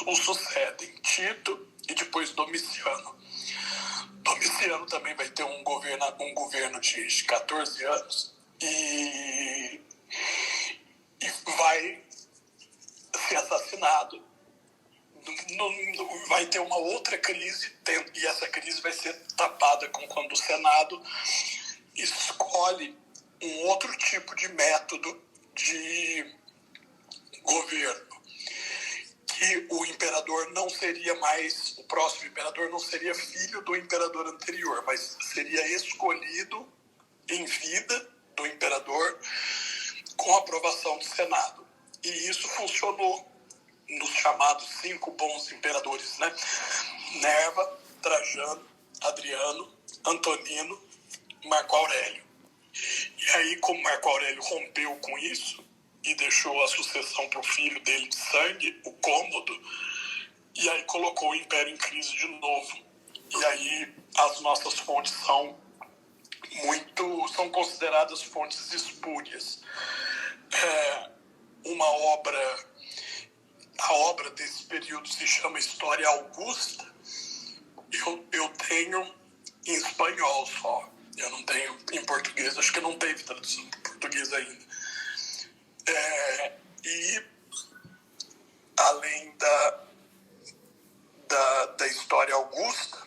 o sucedem, Tito e depois Domiciano. Domiciano também vai ter um governo de 14 anos e vai ser assassinado. Vai ter uma outra crise, e essa crise vai ser tapada com quando o Senado escolhe um outro tipo de método de governo, que o imperador não seria mais, o próximo imperador não seria filho do imperador anterior, mas seria escolhido em vida do imperador com aprovação do Senado. E isso funcionou nos chamados 5 bons imperadores, né? Nerva, Trajano, Adriano, Antonino, Marco Aurélio. E aí, como Marco Aurélio rompeu com isso e deixou a sucessão para o filho dele de sangue, o Cômodo, e aí colocou o império em crise de novo. E aí as nossas fontes são consideradas fontes espúrias. A obra desse período se chama História Augusta. Eu tenho em espanhol só. Eu não tenho em português. Acho que não teve tradução para português ainda. E além da História Augusta,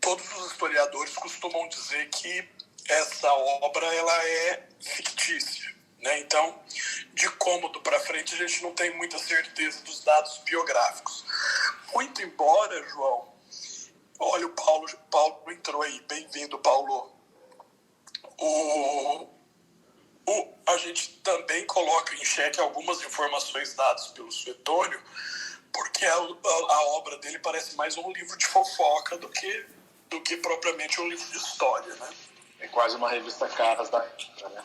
todos os historiadores costumam dizer que essa obra ela é fictícia, né? Então, de Cômodo para frente, a gente não tem muita certeza dos dados biográficos. Muito embora, João, olha, o Paulo entrou aí, bem-vindo, Paulo. A gente também coloca em xeque algumas informações dadas pelo Suetônio, porque a obra dele parece mais um livro de fofoca do que propriamente um livro de história, né? É quase uma revista Caras da época, né?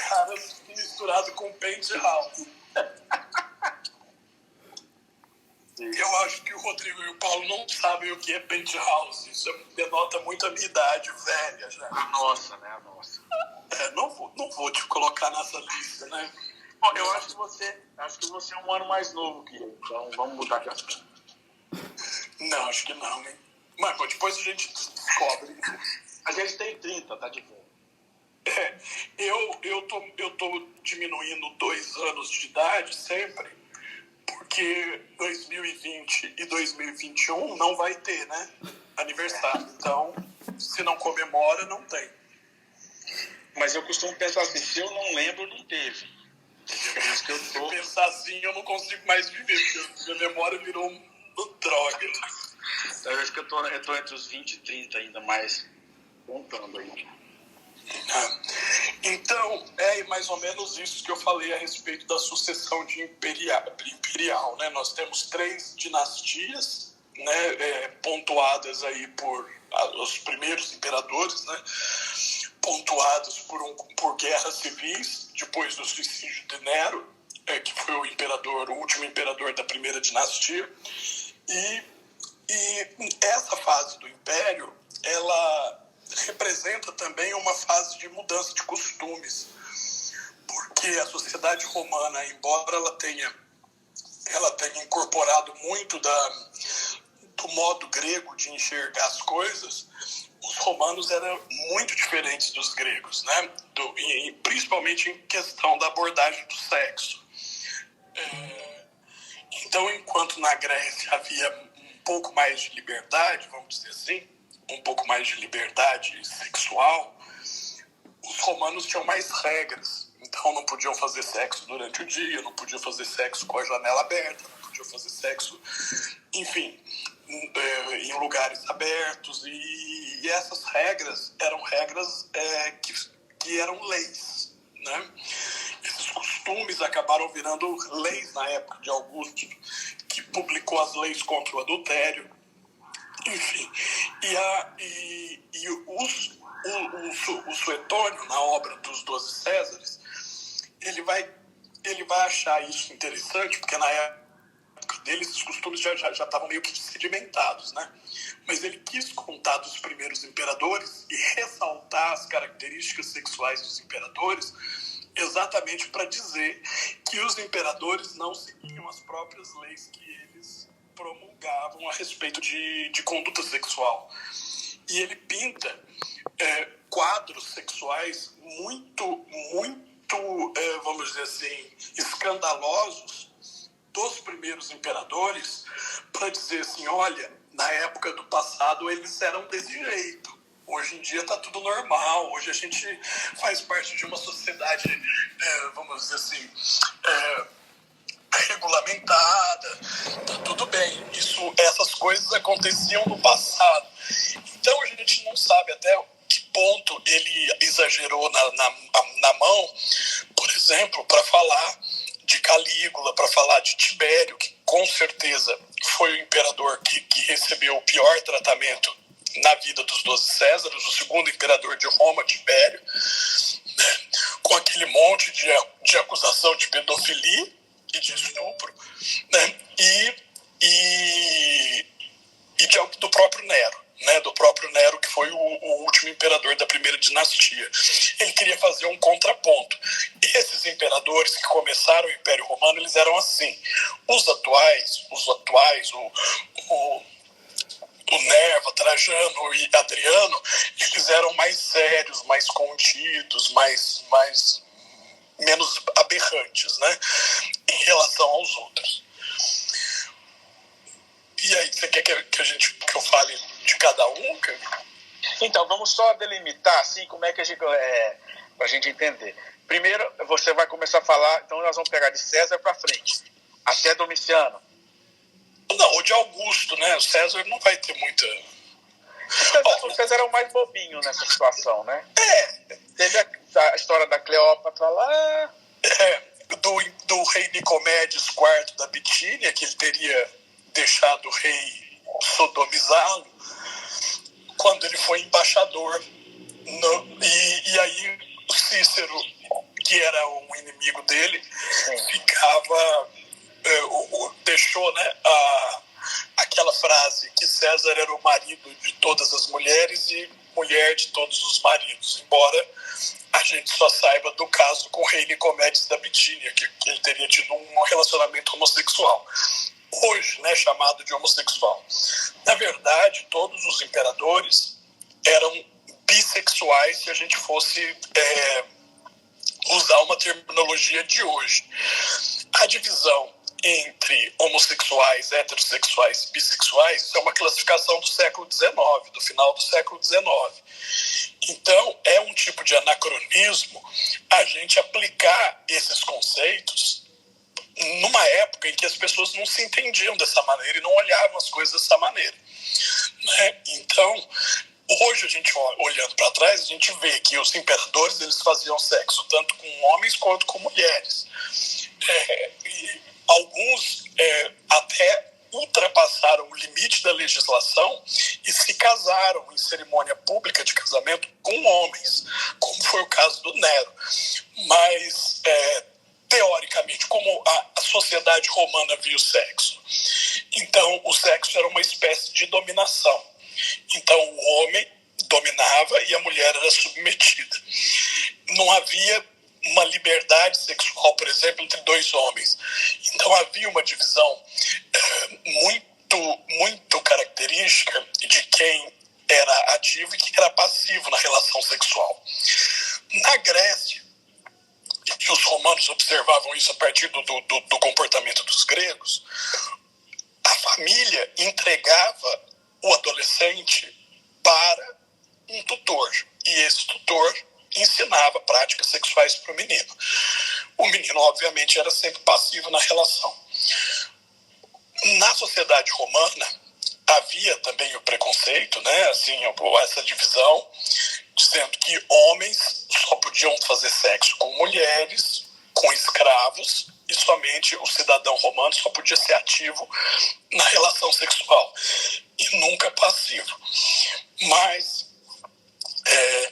Caras misturado com Penthouse. Eu acho que o Rodrigo e o Paulo não sabem o que é Penthouse. Isso denota muito a minha idade velha já. A nossa, né? A nossa. Não vou te colocar nessa lista, né? Bom, eu acho que você é um ano mais novo que eu, então vamos mudar de assunto. Não, acho que não, hein? Mas depois a gente descobre. A gente tem 30, tá de boa. Eu tô diminuindo 2 anos de idade sempre, porque 2020 e 2021 não vai ter, né? Aniversário. Então, se não comemora, não tem. Mas eu costumo pensar assim, se eu não lembro, não teve. Entendeu? Por isso que eu tô... Se pensar assim, eu não consigo mais viver, porque minha memória virou droga. Então, eu acho que eu tô entre os 20 e 30 ainda mais contando aí. Então, é mais ou menos isso que eu falei a respeito da sucessão de imperial, né? Nós temos 3 dinastias, né, pontuadas aí por os primeiros imperadores, né, pontuados por guerras civis, depois do suicídio de Nero, que foi o último imperador da primeira dinastia. E essa fase do império, ela representa também uma fase de mudança de costumes, porque a sociedade romana, embora ela tenha incorporado muito do modo grego de enxergar as coisas, os romanos eram muito diferentes dos gregos, né? Principalmente em questão da abordagem do sexo. Então, enquanto na Grécia havia um pouco mais de liberdade, vamos dizer assim, um pouco mais de liberdade sexual, os romanos tinham mais regras. Então não podiam fazer sexo durante o dia, não podiam fazer sexo com a janela aberta, não podiam fazer sexo, enfim, em lugares abertos. E essas regras eram regras que eram leis, né? Esses costumes acabaram virando leis na época de Augusto, que publicou as leis contra o adultério. Enfim, o Suetônio, na obra dos 12 Césares, ele vai achar isso interessante, porque na época dele esses costumes já estavam meio que sedimentados, né? Mas ele quis contar dos primeiros imperadores e ressaltar as características sexuais dos imperadores exatamente para dizer que os imperadores não seguiam as próprias leis que eles promulgavam a respeito de conduta sexual. E ele pinta quadros sexuais muito, vamos dizer assim, escandalosos dos primeiros imperadores, para dizer assim, olha, na época do passado eles eram desse jeito. Hoje em dia está tudo normal. Hoje a gente faz parte de uma sociedade, vamos dizer assim, regulamentada. Tá tudo bem. Essas coisas aconteciam no passado. Então a gente não sabe até que ponto ele exagerou na mão, por exemplo, para falar de Calígula, para falar de Tibério, que com certeza foi o imperador que recebeu o pior tratamento na vida dos 12 Césares, o segundo imperador de Roma, Tibério, com aquele monte de acusação de pedofilia e de estupro, né? Do próprio Nero. Né, do próprio Nero, que foi o último imperador da primeira dinastia. Ele queria fazer um contraponto. Esses imperadores que começaram o Império Romano, eles eram assim. Os atuais, o Nerva, Trajano e Adriano, eles eram mais sérios, mais contidos, menos aberrantes, né, em relação aos outros. E aí, você quer que eu fale de cada um? Então, vamos só delimitar, assim, como é que pra gente entender. Primeiro, você vai começar a falar, então nós vamos pegar de César para frente, até Domiciano. Não, ou de Augusto, né? O César não vai ter muita... O César era o mais bobinho nessa situação, né? Teve a história da Cleópatra lá... Do rei Nicomedes IV da Bitínia, que ele teria deixado o rei sodomizá-lo, quando ele foi embaixador. E aí o Cícero, que era um inimigo dele, deixou, né, aquela frase que César era o marido de todas as mulheres e mulher de todos os maridos, embora a gente só saiba do caso com o rei Nicomedes da Bitínia, que ele teria tido um relacionamento homossexual. Hoje, né, chamado de homossexual. Na verdade, todos os imperadores eram bissexuais, se a gente fosse usar uma terminologia de hoje. A divisão entre homossexuais, heterossexuais e bissexuais é uma classificação do século XIX, do final do século XIX. Então, é um tipo de anacronismo a gente aplicar esses conceitos numa época em que as pessoas não se entendiam dessa maneira e não olhavam as coisas dessa maneira, né? Então, hoje a gente olhando para trás, a gente vê que os imperadores eles faziam sexo tanto com homens quanto com mulheres. E alguns até ultrapassaram o limite da legislação e se casaram em cerimônia pública de casamento com homens, como foi o caso do Nero. Mas teoricamente, como a sociedade romana via o sexo. Então, o sexo era uma espécie de dominação. Então, o homem dominava e a mulher era submetida. Não havia uma liberdade sexual, por exemplo, entre dois homens. Então, havia uma divisão muito característica de quem era ativo e quem era passivo na relação sexual. Na Grécia, e os romanos observavam isso a partir do comportamento dos gregos, a família entregava o adolescente para um tutor, e esse tutor ensinava práticas sexuais para o menino. O menino, obviamente, era sempre passivo na relação. Na sociedade romana, havia também o preconceito, né? Assim, essa divisão, dizendo que homens só podiam fazer sexo com mulheres, com escravos, e somente o cidadão romano só podia ser ativo na relação sexual e nunca passivo. Mas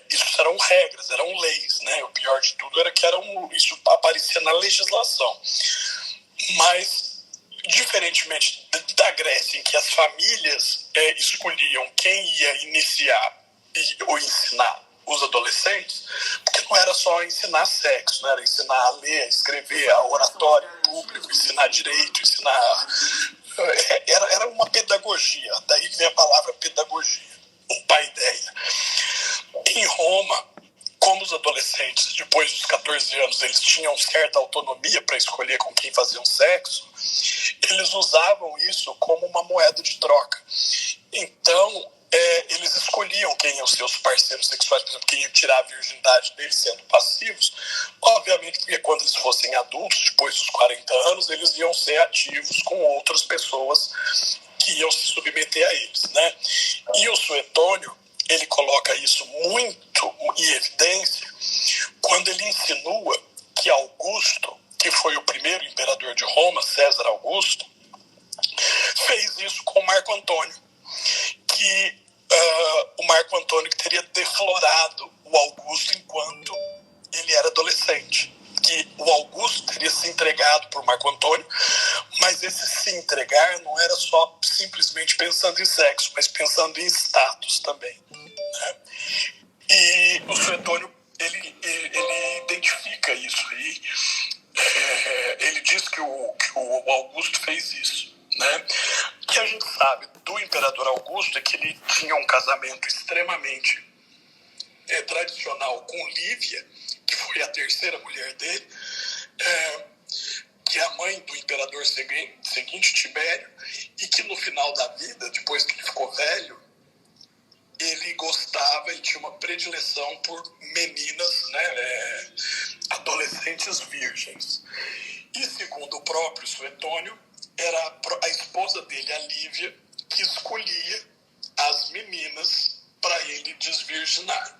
isso eram regras, eram leis, né? O pior de tudo era que isso aparecia na legislação. Mas, diferentemente da Grécia, em que as famílias escolhiam quem ia iniciar ou ensinar os adolescentes, porque não era só ensinar sexo, né? Era ensinar a ler, a escrever, a oratório público, ensinar direito, ensinar... Era uma pedagogia, daí vem a palavra pedagogia, o paideia. Em Roma, como os adolescentes, depois dos 14 anos, eles tinham certa autonomia para escolher com quem faziam sexo, eles usavam isso como uma moeda de troca. Então, eles escolhiam quem iam ser os parceiros sexuais, por exemplo, quem ia tirar a virgindade deles sendo passivos. Obviamente, porque quando eles fossem adultos, depois dos 40 anos, eles iam ser ativos com outras pessoas que iam se submeter a eles, né? E o Suetônio, ele coloca isso muito em evidência quando ele insinua que Augusto, que foi o primeiro imperador de Roma, César Augusto, fez isso com Marco Antônio, que o Marco Antônio que teria deflorado o Augusto enquanto ele era adolescente, que o Augusto teria se entregado por Marco Antônio, mas esse se entregar não era só simplesmente pensando em sexo, mas pensando em status também, né? E o Suetônio, ele identifica isso aí, ele diz que o Augusto fez isso, né? O que a gente sabe do imperador Augusto é que ele tinha um casamento extremamente tradicional com Lívia, que foi a terceira mulher dele, que é a mãe do imperador seguinte, Tibério, e que no final da vida, depois que ele ficou velho, ele gostava e tinha uma predileção por meninas, né, adolescentes virgens. E segundo o próprio Suetônio, era a esposa dele, a Lívia, que escolhia as meninas para ele desvirginar.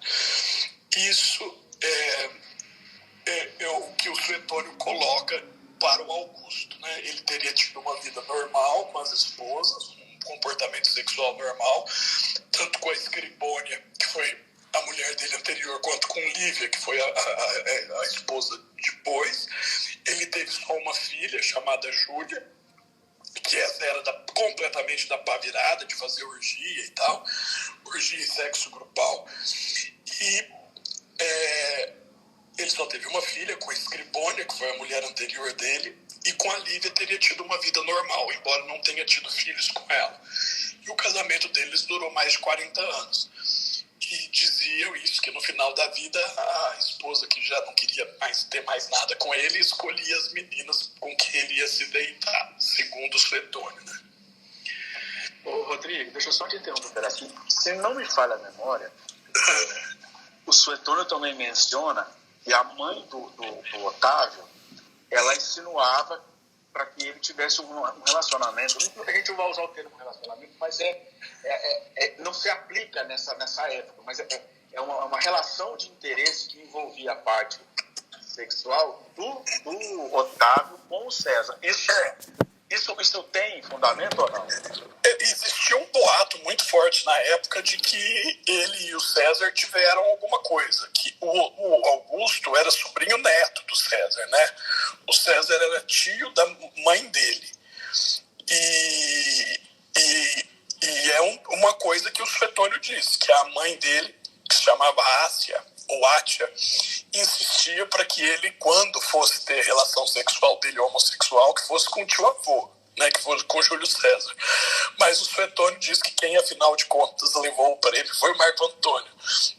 Isso é o que o Suetônio coloca para o Augusto, né? Ele teria tido uma vida normal com as esposas, um comportamento sexual normal, tanto com a Escribônia, que foi a mulher dele anterior, quanto com Lívia, que foi a esposa depois. Ele teve só uma filha chamada Júlia, que essa era completamente da pá virada, de fazer orgia e tal, orgia e sexo grupal. E ele só teve uma filha com a Escribônia, que foi a mulher anterior dele, e com a Lívia teria tido uma vida normal, embora não tenha tido filhos com ela. E o casamento deles durou mais de 40 anos. E diziam isso, que no final da vida a esposa, que já não queria ter mais nada com ele, escolhia as meninas com que ele ia se deitar, segundo o Suetônio, né? Ô, Rodrigo, deixa eu só te interromper um pedacinho. Se não me falha a memória, o Suetônio também menciona que a mãe do Otávio, ela insinuava para que ele tivesse um relacionamento. A gente não vai usar o termo relacionamento, mas não se aplica nessa época, mas é uma relação de interesse que envolvia a parte sexual do Otávio com o César. Isso tem fundamento ou não? Existia um boato muito forte na época de que ele e o César tiveram alguma coisa, que o Augusto era sobrinho neto do César, né? O César era tio da mãe dele. E é uma coisa que o Suetônio disse, que a mãe dele, que se chamava Ásia, ou Átia, insistia para que ele, quando fosse ter relação sexual dele homossexual, que fosse com o tio avô, né, que fosse com Júlio César. Mas o Suetônio diz que quem, afinal de contas, levou para ele foi o Marco Antônio,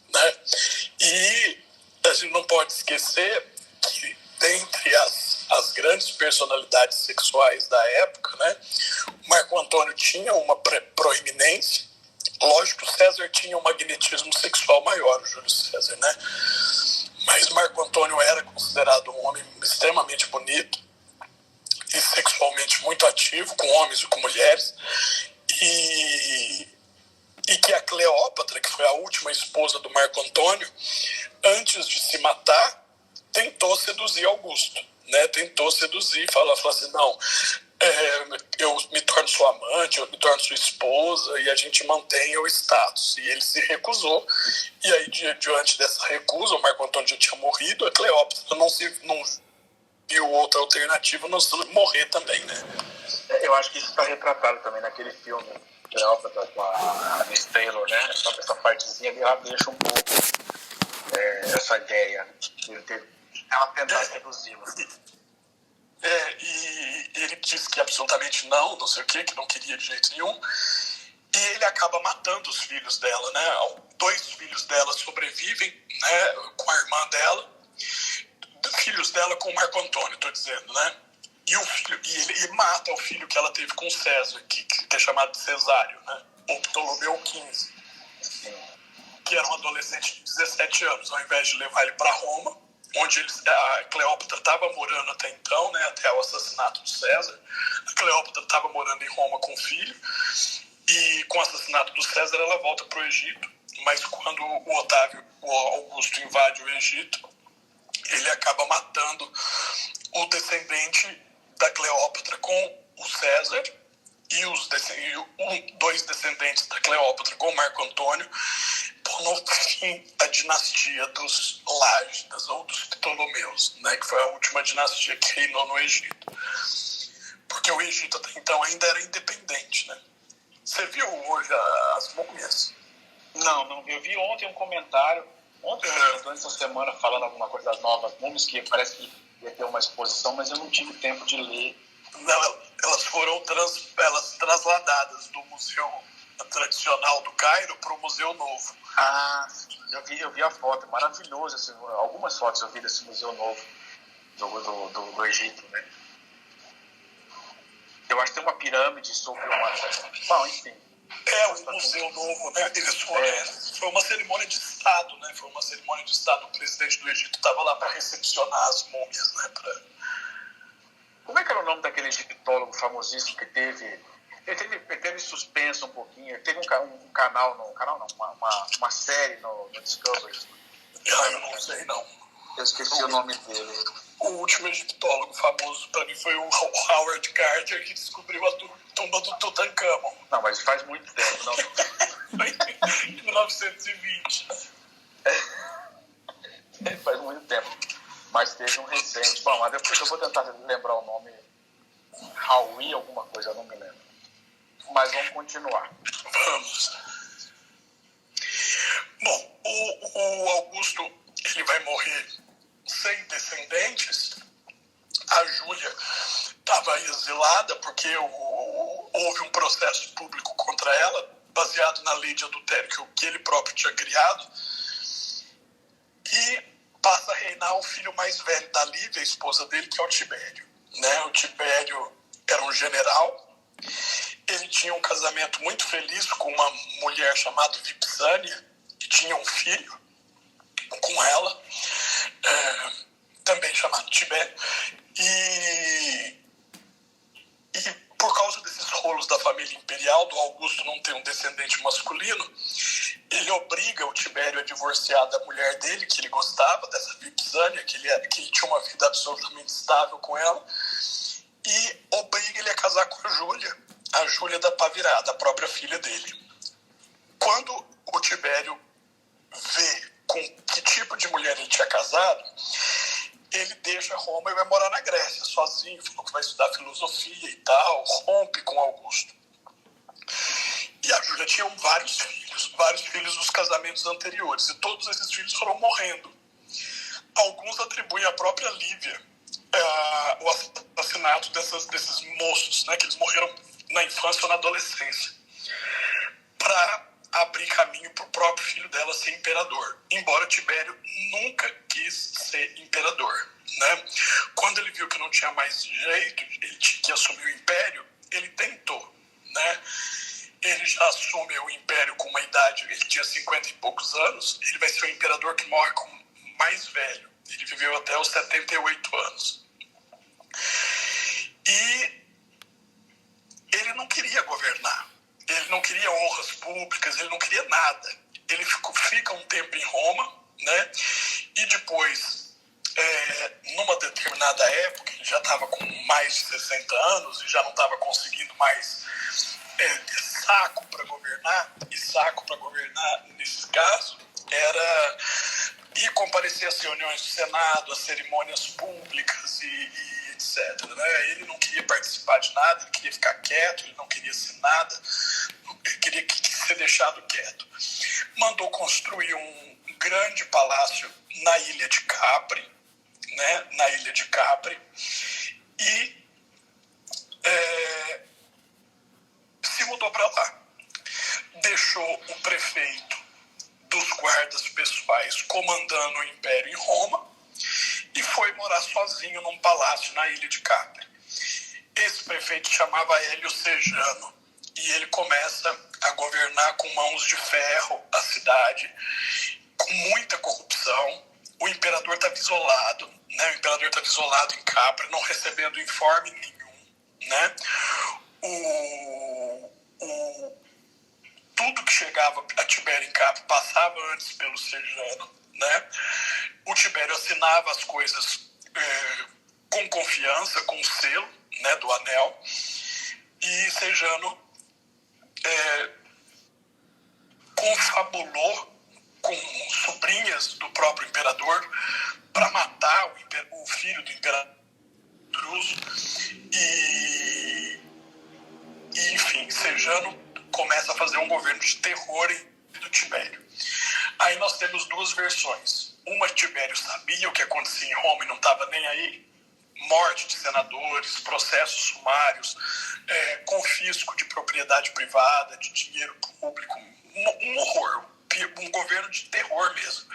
né? E a gente não pode esquecer que, dentre as grandes personalidades sexuais da época, né, o Marco Antônio tinha uma proeminência. Lógico que o César tinha um magnetismo sexual maior, o Júlio César, né? Mas Marco Antônio era considerado um homem extremamente bonito e sexualmente muito ativo, com homens e com mulheres. E que a Cleópatra, que foi a última esposa do Marco Antônio, antes de se matar, tentou seduzir Augusto, né? Tentou seduzir, falou assim, não, eu me torno sua amante, eu me torno sua esposa e a gente mantém o status. E ele se recusou. E aí, diante dessa recusa, o Marco Antônio já tinha morrido, a Cleópatra não viu outra alternativa não se morrer também, né? Eu acho que isso está retratado também naquele filme Cleópatra com a Miss Taylor, né? Essa partezinha ali, ela deixa um pouco essa ideia de ela tentar seduzi-la. E ele disse que absolutamente não sei o quê, que não queria de jeito nenhum. E ele acaba matando os filhos dela, né? 2 filhos dela sobrevivem, né? Com a irmã dela. Filhos dela com o Marco Antônio, estou dizendo, né? E ele mata o filho que ela teve com César, que é chamado de Cesário, né? Ou Ptolomeu XV, que era um adolescente de 17 anos, ao invés de levar ele para Roma, onde a Cleópatra estava morando até então, né? Até o assassinato de César. A Cleópatra estava morando em Roma com o filho, e com o assassinato do César ela volta para o Egito, mas quando o Augusto invade o Egito, ele acaba matando o descendente da Cleópatra com o César e 2 descendentes da Cleópatra com o Marco Antônio, pondo fim à dinastia dos Lágidas ou dos Ptolomeus, né, que foi a última dinastia que reinou no Egito. Porque o Egito até então ainda era independente, né? Você viu hoje as múmias? Não vi. Eu vi ontem um comentário, durante essa semana, falando alguma coisa das novas múmias, que parece que ia ter uma exposição, mas eu não tive tempo de ler. Não, elas foram trasladadas do museu tradicional do Cairo para o Museu Novo. Ah, eu vi a foto, maravilhoso. Assim, algumas fotos eu vi desse Museu Novo do Egito, né? Eu acho que tem uma pirâmide sobre uma... Bom, enfim. O Museu Novo, né? Foi uma cerimônia de Estado, né? Foi uma cerimônia de Estado. O presidente do Egito estava lá para recepcionar as múmias, né? Como é que era o nome daquele egiptólogo famosíssimo que teve... Ele teve suspenso um pouquinho. Ele teve uma série no Discovery. Eu não sei, não. Eu esqueci o nome dele. O último egiptólogo famoso para mim foi o Howard Carter, que descobriu a tumba do Tutankhamon. Não, mas faz muito tempo, não? Foi em 1920. Faz muito tempo. Mas teve um recente. Bom, mas depois eu vou tentar lembrar o nome. Howie, alguma coisa, eu não me lembro. Mas vamos continuar. Vamos. Bom, o Augusto, ele vai morrer sem descendentes. A Júlia estava exilada porque houve um processo público contra ela, baseado na lei de adultério que ele próprio tinha criado. E passa a reinar o filho mais velho da Lívia, a esposa dele, que é o Tibério. Né? O Tibério era um general. Ele tinha um casamento muito feliz com uma mulher chamada Vipsânia, que tinha um filho com ela, também chamado Tibério. E por causa desses rolos da família imperial, do Augusto não ter um descendente masculino, ele obriga o Tibério a divorciar da mulher dele, que ele gostava, dessa Vipsânia, que ele tinha uma vida absolutamente estável com ela, e obriga ele a casar com a Júlia da Pavirada, a própria filha dele. Quando o Tibério vê com que tipo de mulher ele tinha casado, ele deixa Roma e vai morar na Grécia, sozinho, falou que vai estudar filosofia e tal, rompe com Augusto. E a Júlia tinha vários filhos dos casamentos anteriores, e todos esses filhos foram morrendo. Alguns atribuem à própria Lívia o assassinato desses moços, né, que eles morreram na infância ou na adolescência, para abrir caminho para o próprio filho dela ser imperador, embora Tibério nunca quis ser imperador, né? Quando ele viu que não tinha mais jeito, ele tinha que assumir o império, ele tentou, né? Ele já assume o império com uma idade, ele tinha 50 e poucos anos, ele vai ser o imperador que morre como mais velho, ele viveu até os 78 anos. E ele não queria governar, ele não queria honras públicas, ele não queria nada. Ele fica um tempo em Roma, né? E depois, numa determinada época, ele já estava com mais de 60 anos e já não estava conseguindo mais ter saco para governar. E saco para governar, nesse caso, era ir comparecer às reuniões do Senado, às cerimônias públicas e etc. Né? Ele não queria participar de nada, ele queria ficar quieto, ele não queria ser nada, ele queria ser deixado quieto. Mandou construir um grande palácio na ilha de Capri, né? Na ilha de Capri, e se mudou para lá. Deixou o prefeito dos guardas pessoais comandando o império em Roma e foi morar sozinho num palácio na ilha de Capri. Esse prefeito chamava Hélio Sejano e ele começa a governar com mãos de ferro a cidade, com muita corrupção. O imperador estava isolado, né? O imperador estava isolado em Capri, não recebendo informe nenhum, né? Tudo que chegava a Tibério em Capri passava antes pelo Sejano, né? O Tibério assinava as coisas com confiança, com o selo, né, do anel, e Sejano confabulou com sobrinhas do próprio imperador para matar o filho do imperador Druso e enfim, Sejano começa a fazer um governo de terror do Tibério. Aí nós temos duas versões. Uma, Tibério sabia o que acontecia em Roma e não estava nem aí. Morte de senadores, processos sumários, confisco de propriedade privada, de dinheiro público, um horror, um governo de terror mesmo.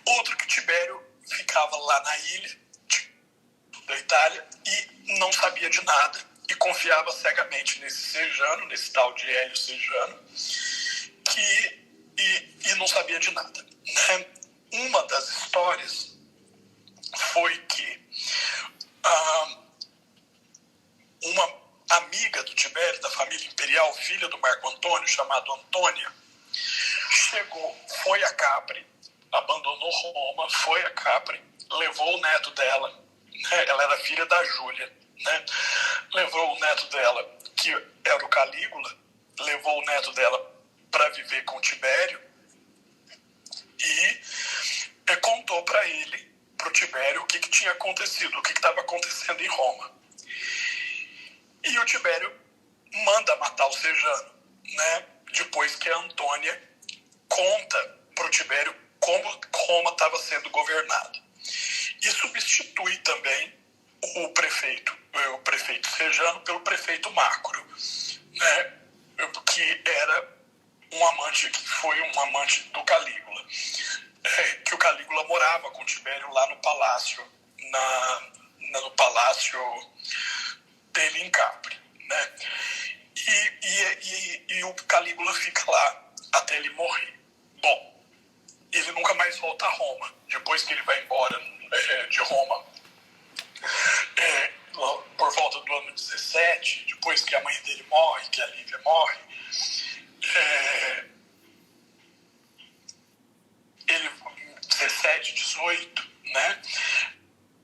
Outro, que Tibério ficava lá na ilha da Itália e não sabia de nada e confiava cegamente nesse Sejano, nesse tal de Hélio Sejano, e não sabia de nada. Uma das histórias foi que uma amiga do Tibério, da família imperial, filha do Marco Antônio, chamada Antônia, foi a Capri, abandonou Roma, foi a Capri, levou o neto dela, né? Ela era filha da Júlia, né? Levou o neto dela, que era o Calígula, levou o neto dela para viver com o Tibério e contou para ele, para o Tibério, o que tinha acontecido, o que estava acontecendo em Roma. E o Tibério manda matar o Sejano, né? Depois que a Antônia conta para o Tibério como Roma estava sendo governada. E substitui também o prefeito Sejano pelo prefeito Macro, né? Que era que foi um amante do Calígula. Que o Calígula morava com o Tibério lá no palácio, no palácio dele em Capri, né? E o Calígula fica lá até ele morrer. Bom, ele nunca mais volta a Roma. Depois que ele vai embora de Roma, por volta do ano 17, depois que a mãe dele morre, que a Lívia morre, ele, 17, 18, né?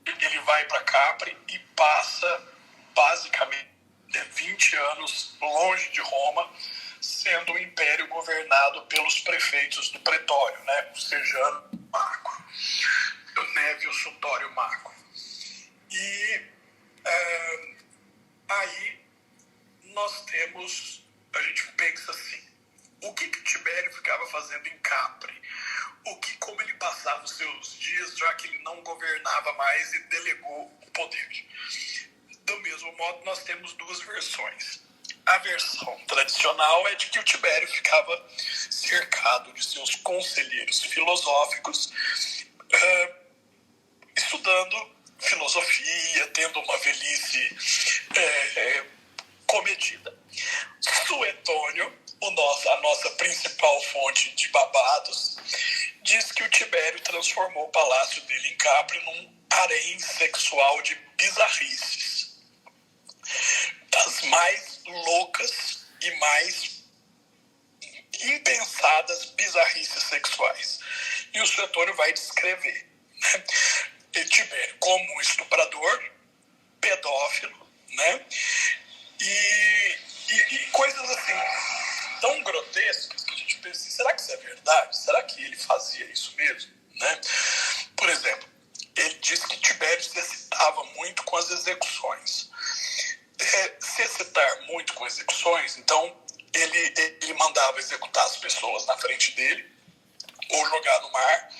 Ele vai para Capri e passa basicamente 20 anos longe de Roma, sendo o império governado pelos prefeitos do pretório, né? O Sejano Macro, o Névio Sutório Macro. E aí a gente pensa assim, o que Tibério ficava fazendo em Capri? Como ele passava os seus dias, já que ele não governava mais e delegou o poder. Do mesmo modo, nós temos duas versões. A versão tradicional é de que o Tibério ficava cercado de seus conselheiros filosóficos, estudando filosofia, tendo uma velhice comedida. Suetônio, a nossa principal fonte de babados, diz que o Tibério transformou o palácio dele em Capri num harém sexual de bizarrices, das mais loucas e mais impensadas bizarrices sexuais. E o Suetônio vai descrever, né, Tibério como um estuprador, pedófilo, né, e coisas assim tão grotescas que a gente pensa, será que isso é verdade? Será que ele fazia isso mesmo? Né? Por exemplo, ele diz que Tibério se excitava muito com as execuções. Se excitar muito com execuções, então ele mandava executar as pessoas na frente dele ou jogar no mar,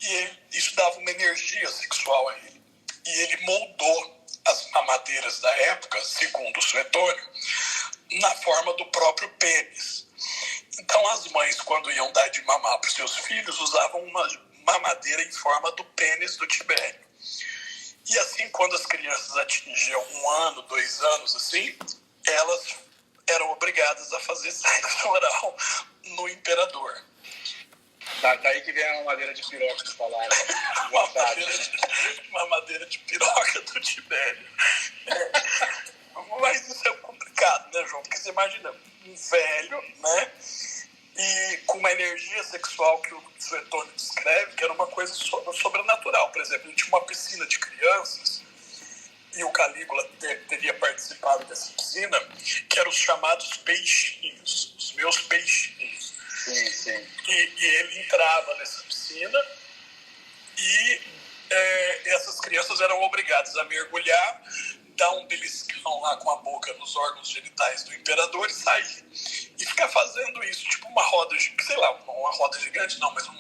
e isso dava uma energia sexual a ele. E ele moldou as mamadeiras da época, segundo o Suetonio, na forma do próprio pênis. Então as mães, quando iam dar de mamar para os seus filhos, usavam uma mamadeira em forma do pênis do Tibério. E assim, quando as crianças atingiam 1 ano, 2 anos, assim, elas eram obrigadas a fazer sexo oral no imperador. Daí que vem a mamadeira de piroca que falaram. Mamadeira de piroca do Tibério. Mas isso é complicado, né, João? Porque você imagina um velho, né? E com uma energia sexual que o Suetonio descreve, que era uma coisa sobrenatural. Por exemplo, ele tinha uma piscina de crianças, e o Calígula teria participado dessa piscina, que eram os chamados peixinhos, os meus peixinhos. Sim, sim. E ele entrava nessa piscina e essas crianças eram obrigadas a mergulhar, dar um beliscão lá com a boca nos órgãos genitais do imperador e sair. E ficar fazendo isso, tipo uma roda, sei lá, uma roda gigante, não, mas uma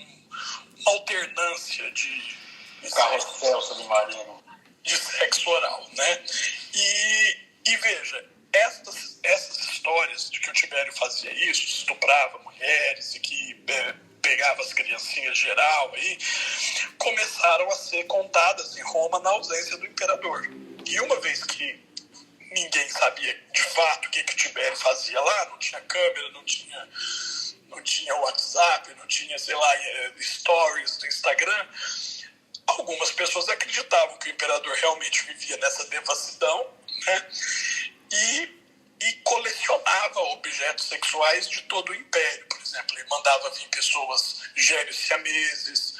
alternância de carrossel submarino. De sexo oral, né? E veja, essas histórias de que o Tibério fazia isso, estuprava mulheres e que pegava as criancinhas geral aí, começaram a ser contadas em Roma na ausência do imperador. E uma vez que ninguém sabia de fato o que o Tibério fazia lá, não tinha câmera, não tinha WhatsApp, não tinha, sei lá, stories do Instagram, algumas pessoas acreditavam que o imperador realmente vivia nessa devassidão, né? E colecionava objetos sexuais de todo o império. Por exemplo, ele mandava vir pessoas gêmeos siameses,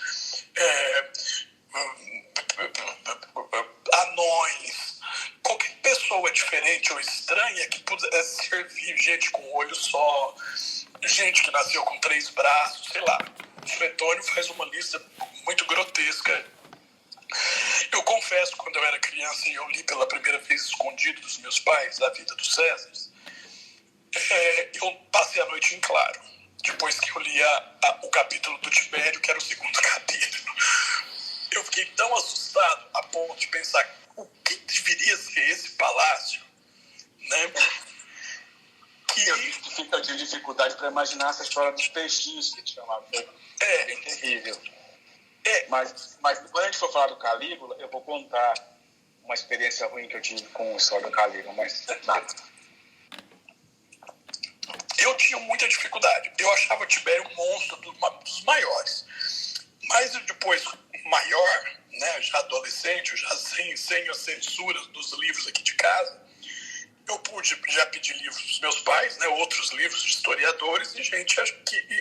anões, qualquer pessoa diferente ou estranha que pudesse servir, gente com um olho só, gente que nasceu com 3 braços, sei lá. O Suetonio faz uma lista muito grotesca. Eu confesso, quando eu era criança e eu li pela primeira vez escondido dos meus pais A Vida dos Césares, eu passei a noite em claro, depois que eu li o capítulo do Tibério, que era o 2º capítulo. Eu fiquei tão assustado a ponto de pensar o que deveria ser esse palácio, né? Eu tive dificuldade para imaginar essa história dos peixinhos que te chamavam. É bem terrível. Mas quando a gente for falar do Calígula, eu vou contar uma experiência ruim que eu tive com a história do Calígula, mas nada. Eu tinha muita dificuldade. Eu achava o Tibério um monstro dos maiores. Mas depois, maior, né, já adolescente, já sem a censura dos livros aqui de casa, eu pude já pedir livros dos meus pais, né, outros livros de historiadores, e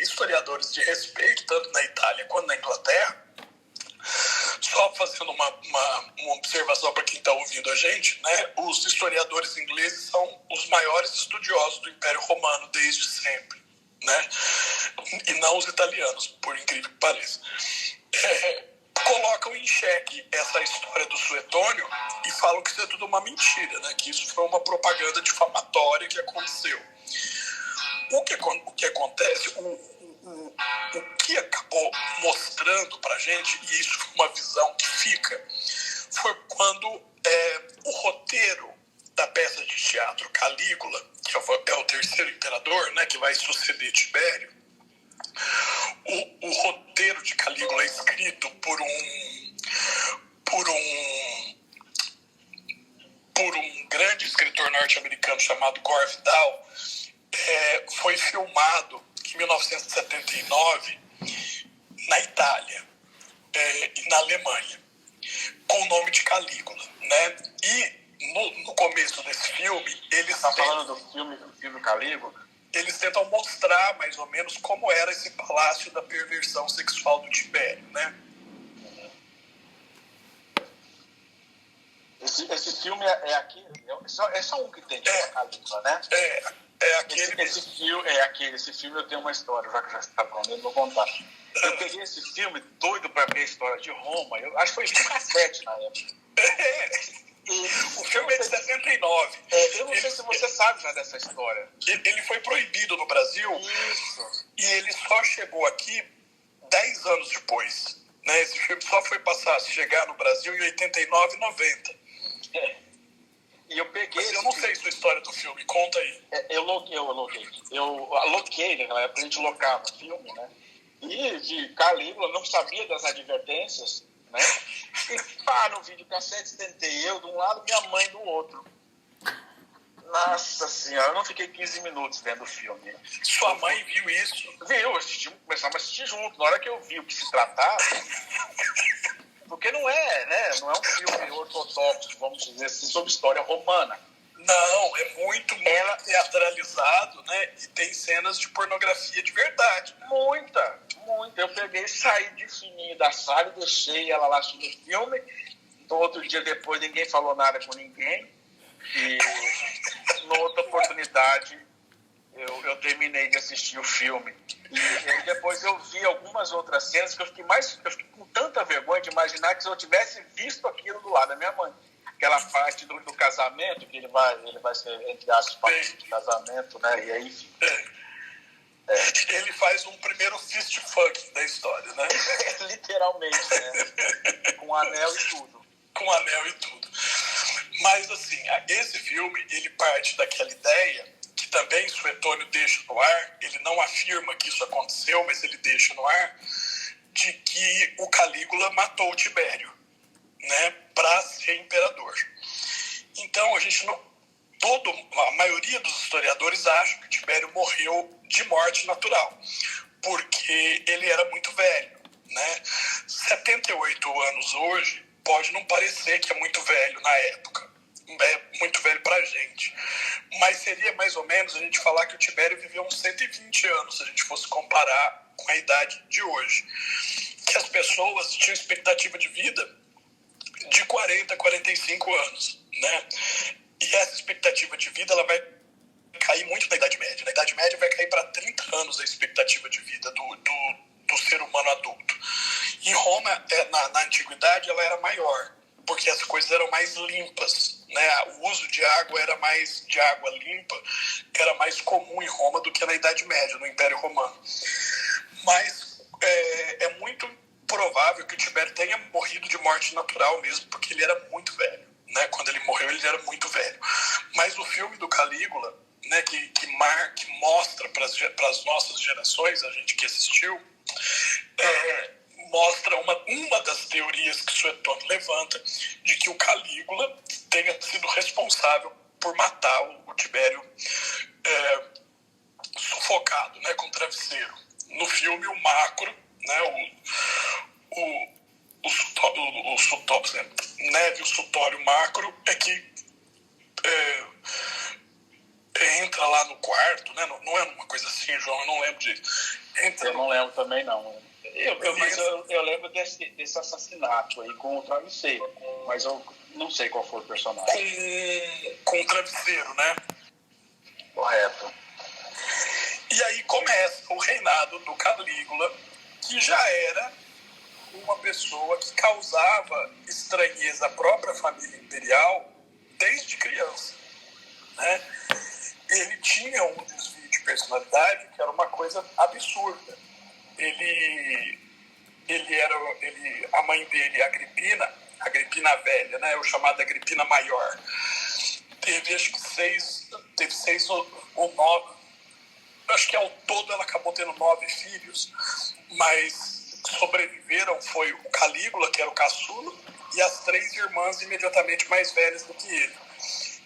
historiadores de respeito, tanto na Itália quanto na Inglaterra. Só fazendo uma observação para quem está ouvindo a gente, né, os historiadores ingleses são os maiores estudiosos do Império Romano desde sempre, né, e não os italianos, por incrível que pareça. Colocam em xeque essa história do Suetonio e falam que isso é tudo uma mentira, né, que isso foi uma propaganda difamatória que aconteceu. O que acontece, o que acabou mostrando pra gente, e isso foi uma visão que fica, foi quando o roteiro da peça de teatro Calígula, que é o 3º imperador, né, que vai suceder Tibério, o roteiro de Calígula é escrito por um grande escritor norte-americano chamado Gore Vidal. Foi filmado em 1979 na Itália e na Alemanha, com o nome de Calígula, né? E no começo desse filme, eles está falando do filme Calígula? Eles tentam mostrar mais ou menos como era esse palácio da perversão sexual do Tibério, né? Esse filme é aquele, é só um que tem de Calígula, né? Aquele. Esse filme eu tenho uma história, já que já está falando, eu vou contar. Eu peguei esse filme doido para ver a história de Roma, eu acho que foi videocassete na época. O filme é de 79. Eu não sei se você sabe já dessa história. Ele foi proibido no Brasil. Isso. E ele só chegou aqui 10 anos depois. Né? Esse filme só foi chegar no Brasil em 89 e 90. E eu peguei. Mas eu não sei sua história do filme, conta aí. Eu aloquei, naquela época a gente locava filme, né? E de Calígula, não sabia das advertências, né? E pá, no videocassete tentei eu de um lado, minha mãe do outro. Nossa senhora, eu não fiquei 15 minutos vendo o filme. Sua mãe viu isso? Viu, começamos a assistir junto. Na hora que eu vi o que se tratava, porque não é, né? Não é um filme ortodoxo, vamos dizer assim, sobre história romana. Não, é muito teatralizado, né? E tem cenas de pornografia de verdade. Né? Muita. Eu peguei, saí de fininho da sala e deixei ela lá assistindo o filme. Então, outro dia depois, ninguém falou nada com ninguém. E, na outra oportunidade, eu terminei de assistir o filme. E depois eu vi algumas outras cenas que eu fiquei com tanta vergonha de imaginar que se eu tivesse visto aquilo do lado da minha mãe. Aquela parte do casamento, que ele vai ser, entre aspas, parte de casamento, né? E aí... Ele faz um primeiro fist fuck da história, né? Literalmente, né? Com anel e tudo. Com anel e tudo. Mas, assim, esse filme, ele parte daquela ideia que também Suetônio deixa no ar, ele não afirma que isso aconteceu, mas ele deixa no ar, de que o Calígula matou o Tibério, né, para ser imperador. Então, a maioria dos historiadores acha que o Tibério morreu de morte natural, porque ele era muito velho, né? 78 anos hoje pode não parecer que é muito velho na época, é muito velho pra gente, mas seria mais ou menos a gente falar que o Tibério viveu uns 120 anos, se a gente fosse comparar com a idade de hoje, que as pessoas tinham expectativa de vida de 40 a 45 anos, né? E essa expectativa de vida, ela vai cair muito na Idade Média. Na Idade Média vai cair para 30 anos a expectativa de vida do ser humano adulto. Em Roma, na Antiguidade, ela era maior, porque as coisas eram mais limpas, né? O uso de água de água limpa, era mais comum em Roma do que na Idade Média, no Império Romano. Mas é muito provável que o Tibério tenha morrido de morte natural mesmo, porque ele era muito velho. Né? Quando ele morreu, ele era muito velho. Mas o filme do Calígula, né, que mostra para as nossas gerações, a gente que assistiu, mostra uma das teorias que Suetônio levanta, de que o Calígula tenha sido responsável por matar o Tibério sufocado, né, com travesseiro. No filme, o Macro, né, Neve, o Sutório Macro, é que entra lá no quarto, né? Não é uma coisa assim, João, eu não lembro disso. Eu não lembro também, não. Mas eu lembro desse assassinato aí com o travesseiro, mas eu não sei qual foi o personagem. Com o travesseiro, né? Correto. E aí começa o reinado do Calígula, que já era uma pessoa que causava estranheza à própria família imperial desde criança, né? Ele tinha um desvio de personalidade que era uma coisa absurda. A mãe dele, Agripina velha, né? O chamado Agripina maior, teve acho que seis ou 9, acho que ao todo ela acabou tendo 9 filhos, mas sobreviveram foi o Calígula, que era o caçula, e as 3 irmãs imediatamente mais velhas do que ele,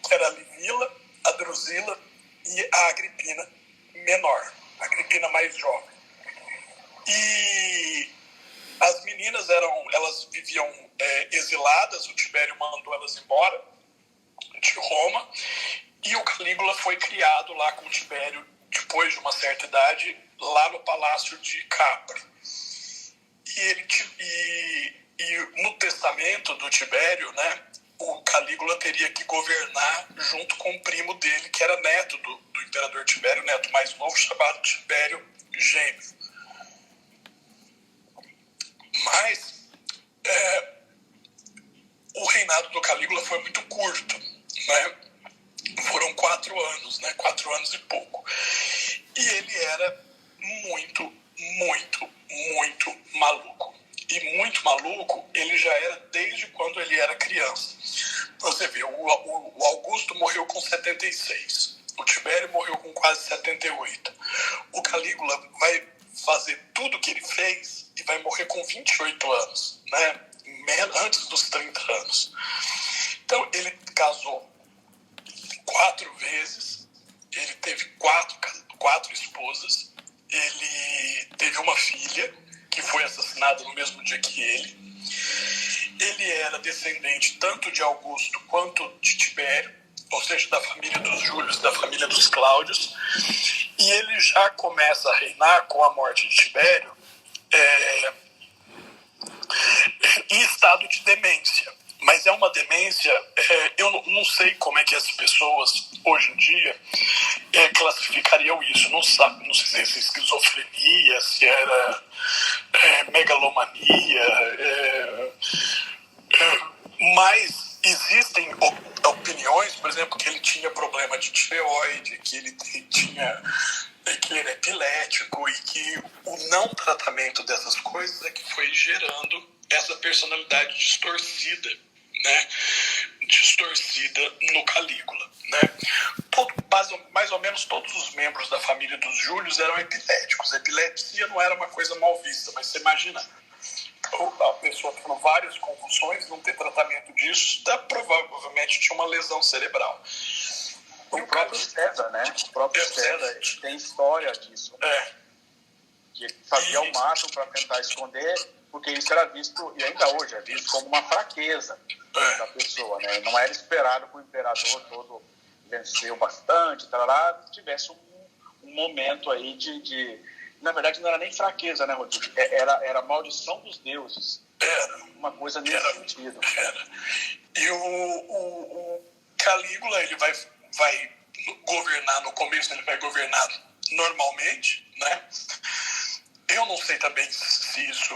que era a Livila, a Drusila e a Agripina menor, a Agripina mais jovem. E as meninas elas viviam exiladas, o Tibério mandou elas embora de Roma, e o Calígula foi criado lá com o Tibério, depois de uma certa idade, lá no palácio de Capri. E no testamento do Tibério, né, o Calígula teria que governar junto com o primo dele, que era neto do imperador Tibério, neto mais novo, chamado Tibério Gêmeo. Mas o reinado do Calígula foi muito curto, né? Foram 4 anos, né? 4 anos e pouco. E ele era muito, muito, muito maluco. E muito maluco ele já era desde quando ele era criança. Você vê, o Augusto morreu com 76. O Tibério morreu com quase 78. O Calígula vai fazer tudo o que ele fez e vai morrer com 28 anos, né? Antes dos 30 anos. Então, ele casou 4 vezes, ele teve quatro esposas, ele teve uma filha que foi assassinada no mesmo dia que ele. Ele era descendente tanto de Augusto quanto de Tibério, ou seja, da família dos Júlios, da família dos Cláudios, e ele já começa a reinar com a morte de Tibério em estado de demência. Mas é uma demência, eu não sei como é que as pessoas, hoje em dia, classificariam isso. Não sei se é esquizofrenia, se era megalomania, mas existem opiniões, por exemplo, que ele tinha problema de tireoide, que ele era epilético e que o não tratamento dessas coisas é que foi gerando essa personalidade distorcida, né? Distorcida no Calígula, né? Mais ou menos todos os membros da família dos Júlios eram epiléticos. A epilepsia não era uma coisa mal vista, mas você imagina a pessoa tendo várias convulsões, não ter tratamento disso, provavelmente tinha uma lesão cerebral. O próprio César, né? O próprio César tem história disso. Que ele fazia o máximo para tentar esconder, porque isso era visto, e ainda hoje é visto como uma fraqueza da pessoa, né? Não era esperado que o imperador todo venceu bastante, tivesse um momento aí de... Na verdade, não era nem fraqueza, né, Rodrigo? Era maldição dos deuses. Era. Uma coisa nesse sentido. Era. E o Calígula, ele vai governar, no começo ele vai governar normalmente, né? Eu não sei também se isso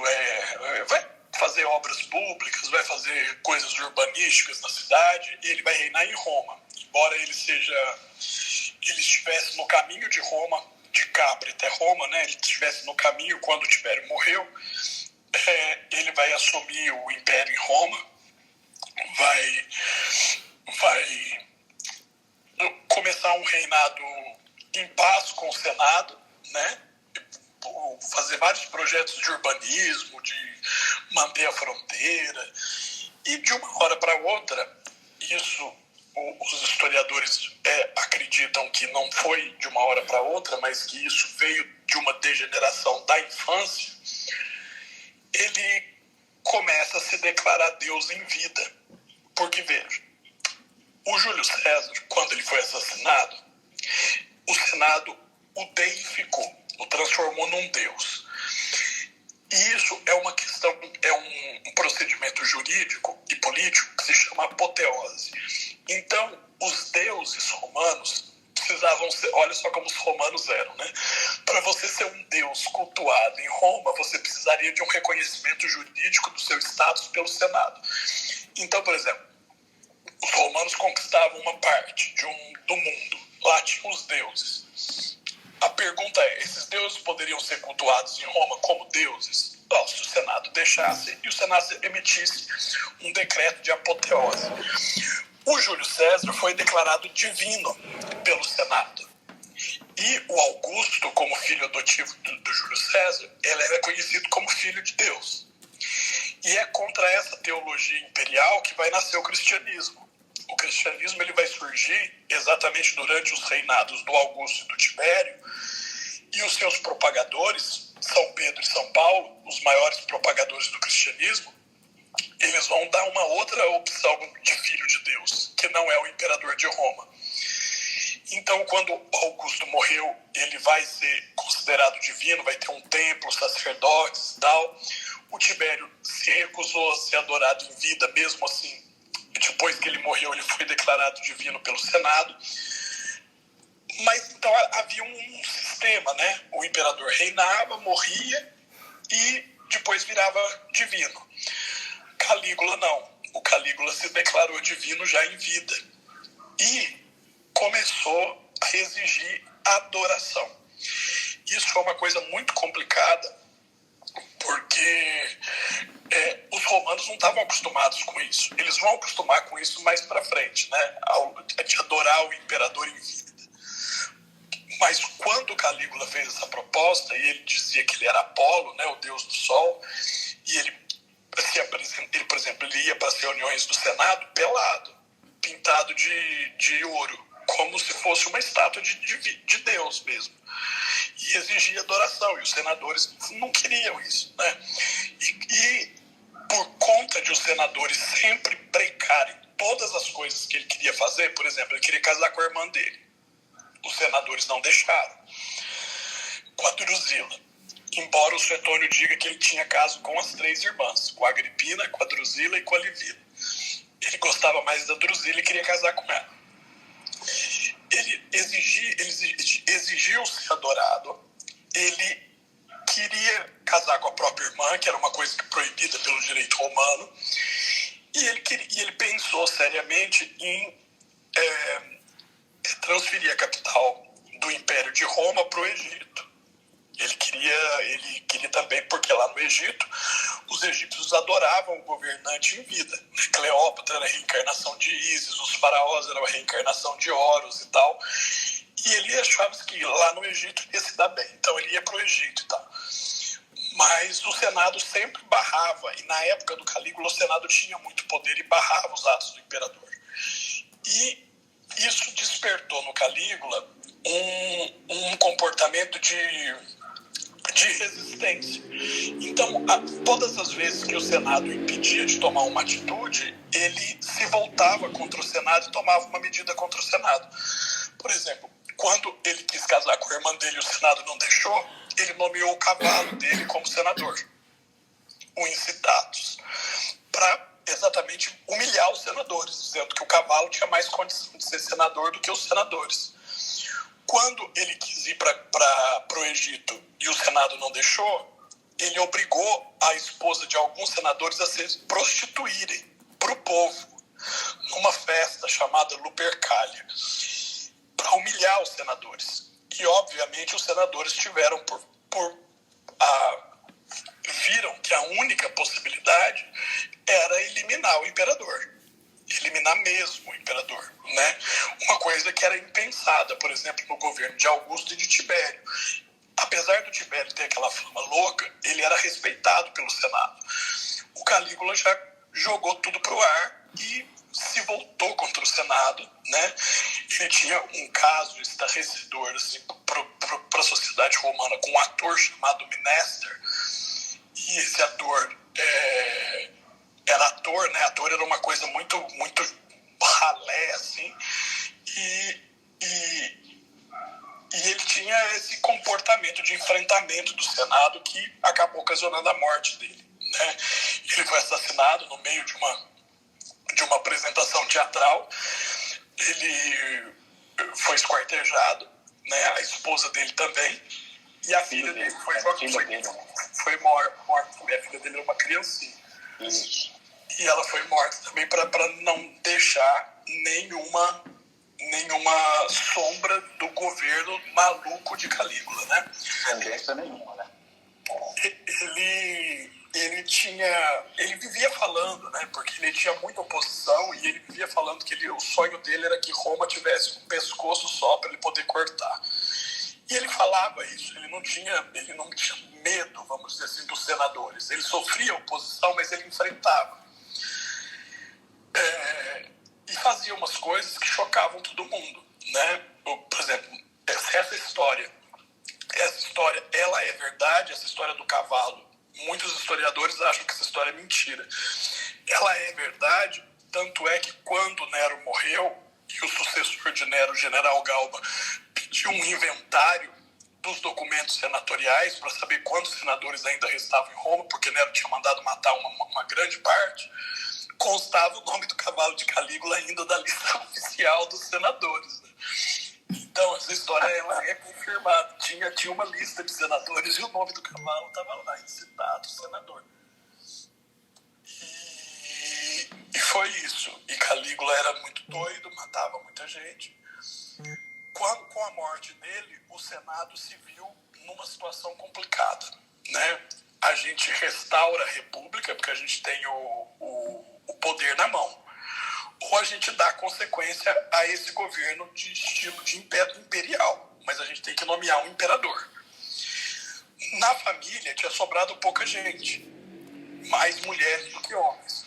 vai fazer obras públicas, vai fazer coisas urbanísticas na cidade, e ele vai reinar em Roma. Embora ele estivesse no caminho de Roma, de Capri até Roma, né? Ele estivesse no caminho quando o Tibério morreu, ele vai assumir o império em Roma, vai começar um reinado em paz com o Senado, né? Fazer vários projetos de urbanismo, de manter a fronteira, e de uma hora para outra, isso os historiadores acreditam que não foi de uma hora para outra, mas que isso veio de uma degeneração da infância. Ele começa a se declarar Deus em vida, porque veja, o Júlio César, quando ele foi assassinado, o Senado o deificou, o transformou num deus. E isso é uma questão, um procedimento jurídico e político que se chama apoteose. Então, os deuses romanos precisavam ser, olha só como os romanos eram, né? Para você ser um deus cultuado em Roma, você precisaria de um reconhecimento jurídico do seu status pelo Senado. Então, por exemplo, os romanos conquistavam uma parte do mundo. Lá tinham os deuses. A pergunta é, esses deuses poderiam ser cultuados em Roma como deuses? Não, se o Senado deixasse e o Senado emitisse um decreto de apoteose. O Júlio César foi declarado divino pelo Senado. E o Augusto, como filho adotivo do Júlio César, ele era conhecido como filho de Deus. E é contra essa teologia imperial que vai nascer o cristianismo. O cristianismo ele vai surgir exatamente durante os reinados do Augusto e do Tibério, e os seus propagadores, São Pedro e São Paulo, os maiores propagadores do cristianismo, eles vão dar uma outra opção de filho de Deus, que não é o imperador de Roma. Então, quando Augusto morreu, ele vai ser considerado divino, vai ter um templo, sacerdotes e tal. O Tibério se recusou a ser adorado em vida, mesmo assim, depois que ele morreu, ele foi declarado divino pelo Senado. Mas então havia um sistema, né? O imperador reinava, morria e depois virava divino. Calígula não. O Calígula se declarou divino já em vida e começou a exigir adoração. isso foi uma coisa muito complicada, porque os romanos não estavam acostumados com isso. Eles vão acostumar com isso mais para frente, né? De adorar o imperador em vida. Mas quando Calígula fez essa proposta, e ele dizia que ele era Apolo, né, o deus do sol, e ele, por exemplo, ele ia para as reuniões do Senado pelado, pintado de ouro, como se fosse uma estátua de Deus mesmo. E exigia adoração, e os senadores não queriam isso, né? E por conta de os senadores sempre brecarem todas as coisas que ele queria fazer, por exemplo, ele queria casar com a irmã dele. Os senadores não deixaram. Com a Drusila. Embora o Suetônio diga que ele tinha caso com as 3 irmãs, com a Agripina, com a Drusila e com a Livila. Ele gostava mais da Drusila e queria casar com ela. Ele exigiu ser adorado. Ele queria casar com a própria irmã, que era uma coisa proibida pelo direito romano. E ele pensou seriamente em transferir a capital do Império de Roma para o Egito. Ele queria também, porque lá no Egito, os egípcios adoravam o governante em vida. Cleópatra era a reencarnação de Ísis, os faraós eram a reencarnação de Horus e tal. E ele achava que lá no Egito ia se dar bem. Então ele ia para o Egito e tal. Mas o Senado sempre barrava, e na época do Calígula o Senado tinha muito poder e barrava os atos do imperador. E isso despertou no Calígula um comportamento de resistência. Então, todas as vezes que o Senado impedia de tomar uma atitude, ele se voltava contra o Senado e tomava uma medida contra o Senado. Por exemplo, quando ele quis casar com a irmã dele e o Senado não deixou, ele nomeou o cavalo dele como senador, o Incitatus, para exatamente humilhar os senadores, dizendo que o cavalo tinha mais condição de ser senador do que os senadores. Quando ele quis ir para o Egito e o Senado não deixou, ele obrigou a esposa de alguns senadores a se prostituírem para o povo, numa festa chamada Lupercalia, para humilhar os senadores. E, obviamente, os senadores tiveram viram que a única possibilidade era eliminar o imperador. Eliminar mesmo o imperador, né? Uma coisa que era impensada, por exemplo, no governo de Augusto e de Tibério. Apesar do Tibério ter aquela fama louca, ele era respeitado pelo Senado. O Calígula já jogou tudo pro ar e se voltou contra o Senado, né? Ele tinha um caso estarrecedor assim, para a sociedade romana com um ator chamado Mnester, e esse ator era ator, né? Ator era uma coisa muito, muito ralé, assim, e ele tinha esse comportamento de enfrentamento do Senado que acabou ocasionando a morte dele, né? Ele foi assassinado no meio de uma apresentação teatral. Ele foi esquartejado, né? A esposa dele também, e a filha dele foi morta. A filha dele era uma criancinha. E ela foi morta também para não deixar nenhuma sombra do governo maluco de Calígula, né? Tendência nenhuma, né? Ele vivia falando, né? Porque ele tinha muita oposição e ele vivia falando que o sonho dele era que Roma tivesse um pescoço só para ele poder cortar. E ele falava isso, ele não tinha medo, vamos dizer assim, dos senadores. Ele sofria oposição, mas ele enfrentava. E fazia umas coisas que chocavam todo mundo, né? Por exemplo, essa história, ela é verdade, essa história do cavalo. Muitos historiadores acham que essa história é mentira. Ela é verdade, tanto é que quando Nero morreu, e o sucessor de Nero, o general Galba, pediu um inventário dos documentos senatoriais para saber quantos senadores ainda restavam em Roma, porque Nero tinha mandado matar uma grande parte, constava o nome do cavalo de Calígula ainda da lista oficial dos senadores, né? Então, essa história ela é confirmada. Tinha uma lista de senadores e o nome do cavalo estava lá, Incitatus, senador. E foi isso. E Calígula era muito doido, matava muita gente. Com a morte dele, o Senado se viu numa situação complicada, né? A gente restaura a República, porque a gente tem o poder na mão, ou a gente dá consequência a esse governo de estilo de imperial, mas a gente tem que nomear um imperador. Na família tinha sobrado pouca gente, mais mulheres do que homens.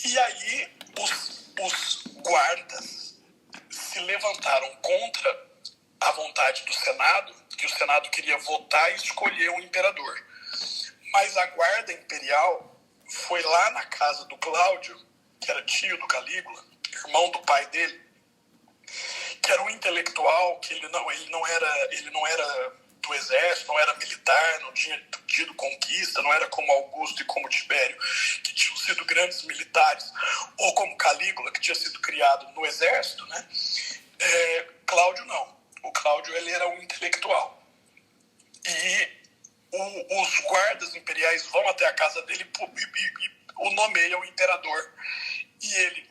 E aí os guardas se levantaram contra a vontade do Senado, que o Senado queria votar e escolher um imperador. Mas a guarda imperial foi lá na casa do Cláudio, que era tio do Calígula, irmão do pai dele, que era um intelectual, que ele não era do exército, não era militar, não tinha tido conquista, não era como Augusto e como Tibério, que tinham sido grandes militares, ou como Calígula, que tinha sido criado no exército, né? Cláudio não. O Cláudio, ele era um intelectual. E os guardas imperiais vão até a casa dele e o nomeiam imperador. E ele,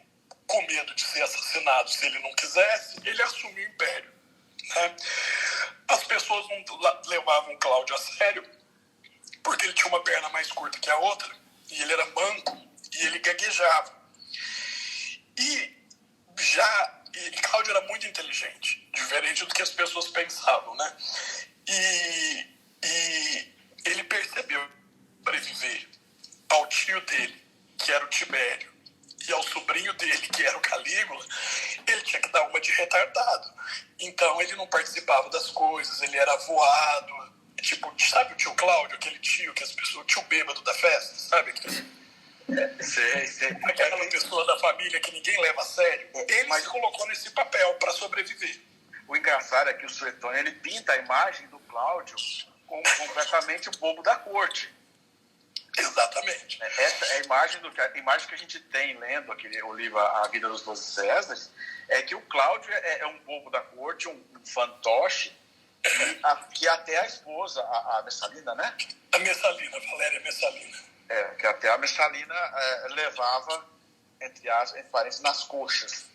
com medo de ser assassinado se ele não quisesse, ele assumiu o império, né? As pessoas não levavam Cláudio a sério, porque ele tinha uma perna mais curta que a outra, e ele era manco, e ele gaguejava. E Cláudio era muito inteligente, diferente do que as pessoas pensavam, né? E ele percebeu, para viver ao tio dele, que era o Tibério, e ao sobrinho dele, que era o Calígula, ele tinha que dar uma de retardado. Então ele não participava das coisas, ele era voado. Tipo, sabe o tio Cláudio, aquele tio que as pessoas, o tio bêbado da festa, sabe? Sei. Aquela pessoa da família que ninguém leva a sério. Ele se colocou nesse papel para sobreviver. O engraçado é que o Suetônio, ele pinta a imagem do Cláudio como completamente o bobo da corte. Exatamente. Essa é a imagem que a gente tem lendo o livro A Vida dos 12 Césares, é que o Cláudio é um bobo da corte, um fantoche, que até a esposa, a Messalina, né? A Messalina, Valéria Messalina. Que até a Messalina levava, entre parênteses, nas coxas.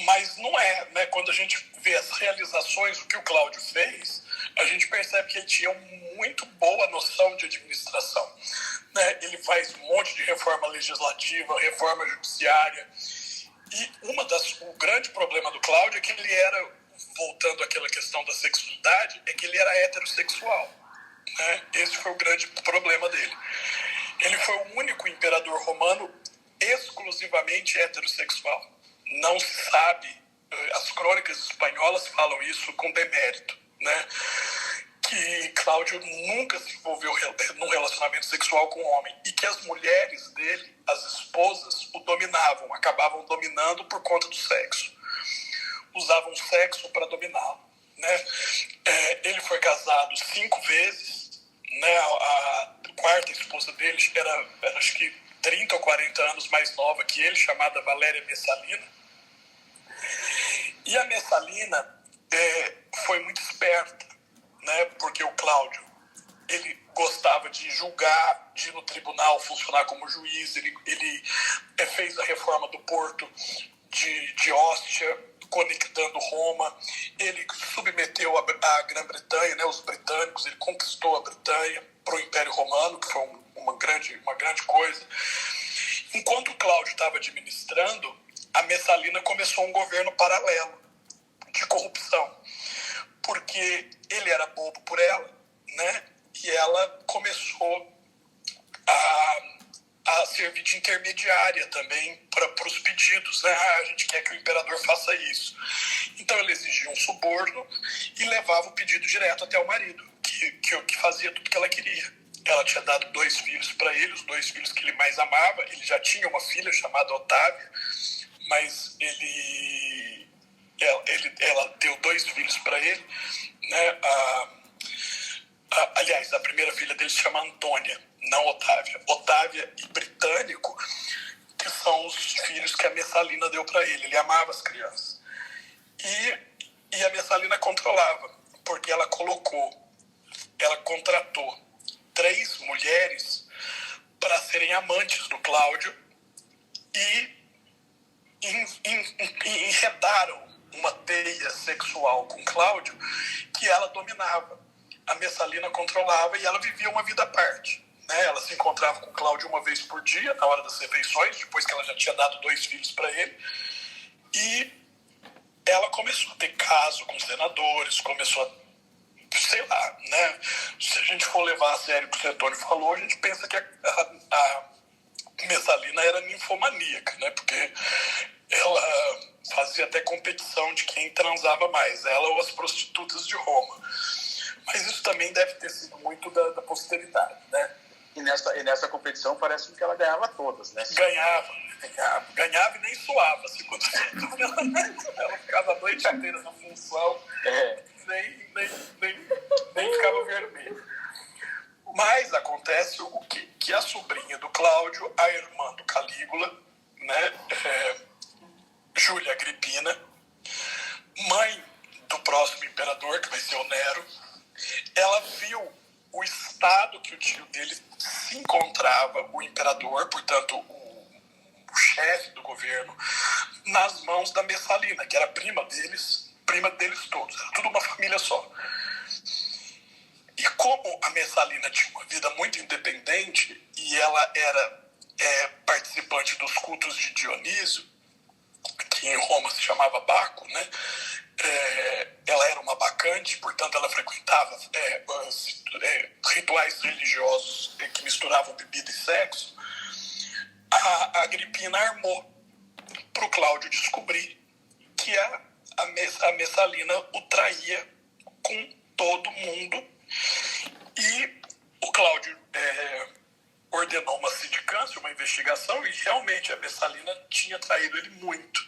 Mas não é, né? Quando a gente vê as realizações, o que o Cláudio fez, a gente percebe que ele tinha muito boa noção de administração, né? Ele faz um monte de reforma legislativa, reforma judiciária, e o grande problema do Cláudio é que ele era, voltando àquela questão da sexualidade, é que ele era heterossexual, né? Esse foi o grande problema dele. Ele foi o único imperador romano exclusivamente heterossexual. Não se sabe, as crônicas espanholas falam isso com demérito, né? Que Cláudio nunca se envolveu num relacionamento sexual com homem e que as mulheres dele, as esposas, o dominavam, acabavam dominando por conta do sexo. Usavam sexo para dominá-lo, né? Ele foi casado 5 vezes, né? A quarta esposa dele era acho que 30 ou 40 anos mais nova que ele, chamada Valéria Messalina. E a Messalina foi muito esperta, né? Porque o Cláudio, ele gostava de julgar, de ir no tribunal, funcionar como juiz. Ele fez a reforma do porto de Ostia, conectando Roma. Ele submeteu a Grã-Bretanha, né, os britânicos, ele conquistou a Bretanha para o Império Romano, que foi uma grande coisa. Enquanto o Cláudio estava administrando, a Messalina começou um governo paralelo de corrupção, porque ele era bobo por ela, né? E ela começou a servir de intermediária também para os pedidos, né? A gente quer que o imperador faça isso. Então ele exigia um suborno e levava o pedido direto até o marido, que fazia tudo que ela queria. Ela tinha dado 2 filhos para ele, os 2 filhos que ele mais amava. Ele já tinha uma filha chamada Otávia, mas ela deu 2 filhos para ele, né? Aliás, a primeira filha dele se chama Antônia, não Otávia. Otávia e Britânico, que são os filhos que a Messalina deu para ele. Ele amava as crianças. E a Messalina controlava, porque ela contratou 3 mulheres para serem amantes do Cláudio e enredaram uma teia sexual com Cláudio que ela dominava. A Messalina controlava e ela vivia uma vida à parte. Né? Ela se encontrava com Cláudio uma vez por dia, na hora das refeições, depois que ela já tinha dado 2 filhos para ele. E ela começou a ter caso com senadores, começou a, sei lá, né? Se a gente for levar a sério o que o Antônio falou, a gente pensa que a Messalina era ninfomaníaca, né? Porque ela fazia até competição de quem transava mais, ela ou as prostitutas de Roma. Mas isso também deve ter sido muito da posteridade, né? E nessa competição parece que ela ganhava todas, né? Ganhava e nem suava. Assim, quando ela ficava a noite inteira na função, nem ficava vermelha. Mas acontece o quê? Que a sobrinha do Cláudio, a irmã do Calígula, né, Júlia Agripina, mãe do próximo imperador, que vai ser o Nero, ela viu o estado que o tio dele se encontrava, o imperador, portanto, o chefe do governo, nas mãos da Messalina, que era prima deles todos, era tudo uma família só. E como a Messalina tinha uma vida muito independente e ela era participante dos cultos de Dionísio, que em Roma se chamava Baco, né? Ela era uma bacante, portanto ela frequentava rituais religiosos que misturavam bebida e sexo. A Agripina armou para o Cláudio descobrir que a Messalina o traía com todo mundo. E o Cláudio ordenou uma sindicância, uma investigação, e realmente a Messalina tinha traído ele muito.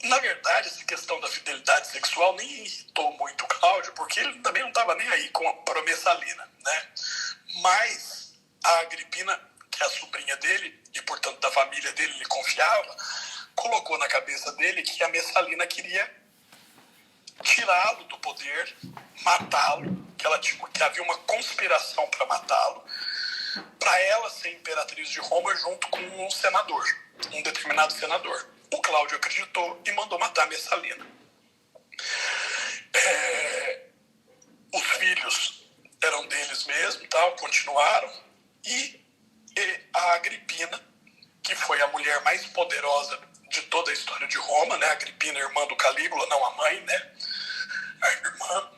Na verdade, essa questão da fidelidade sexual nem irritou muito o Cláudio, porque ele também não estava nem aí para a Messalina, né? Mas a Agripina, que é a sobrinha dele, e portanto da família dele, ele confiava, colocou na cabeça dele que a Messalina queria tirá-lo do poder, matá-lo, que havia uma conspiração para matá-lo, para ela ser imperatriz de Roma junto com um senador, um determinado senador. O Cláudio acreditou e mandou matar a Messalina. Os filhos eram deles mesmo, tal, continuaram, e a Agripina, que foi a mulher mais poderosa de toda a história de Roma, né? A Agripina, irmã do Calígula, não a mãe, né? A irmã,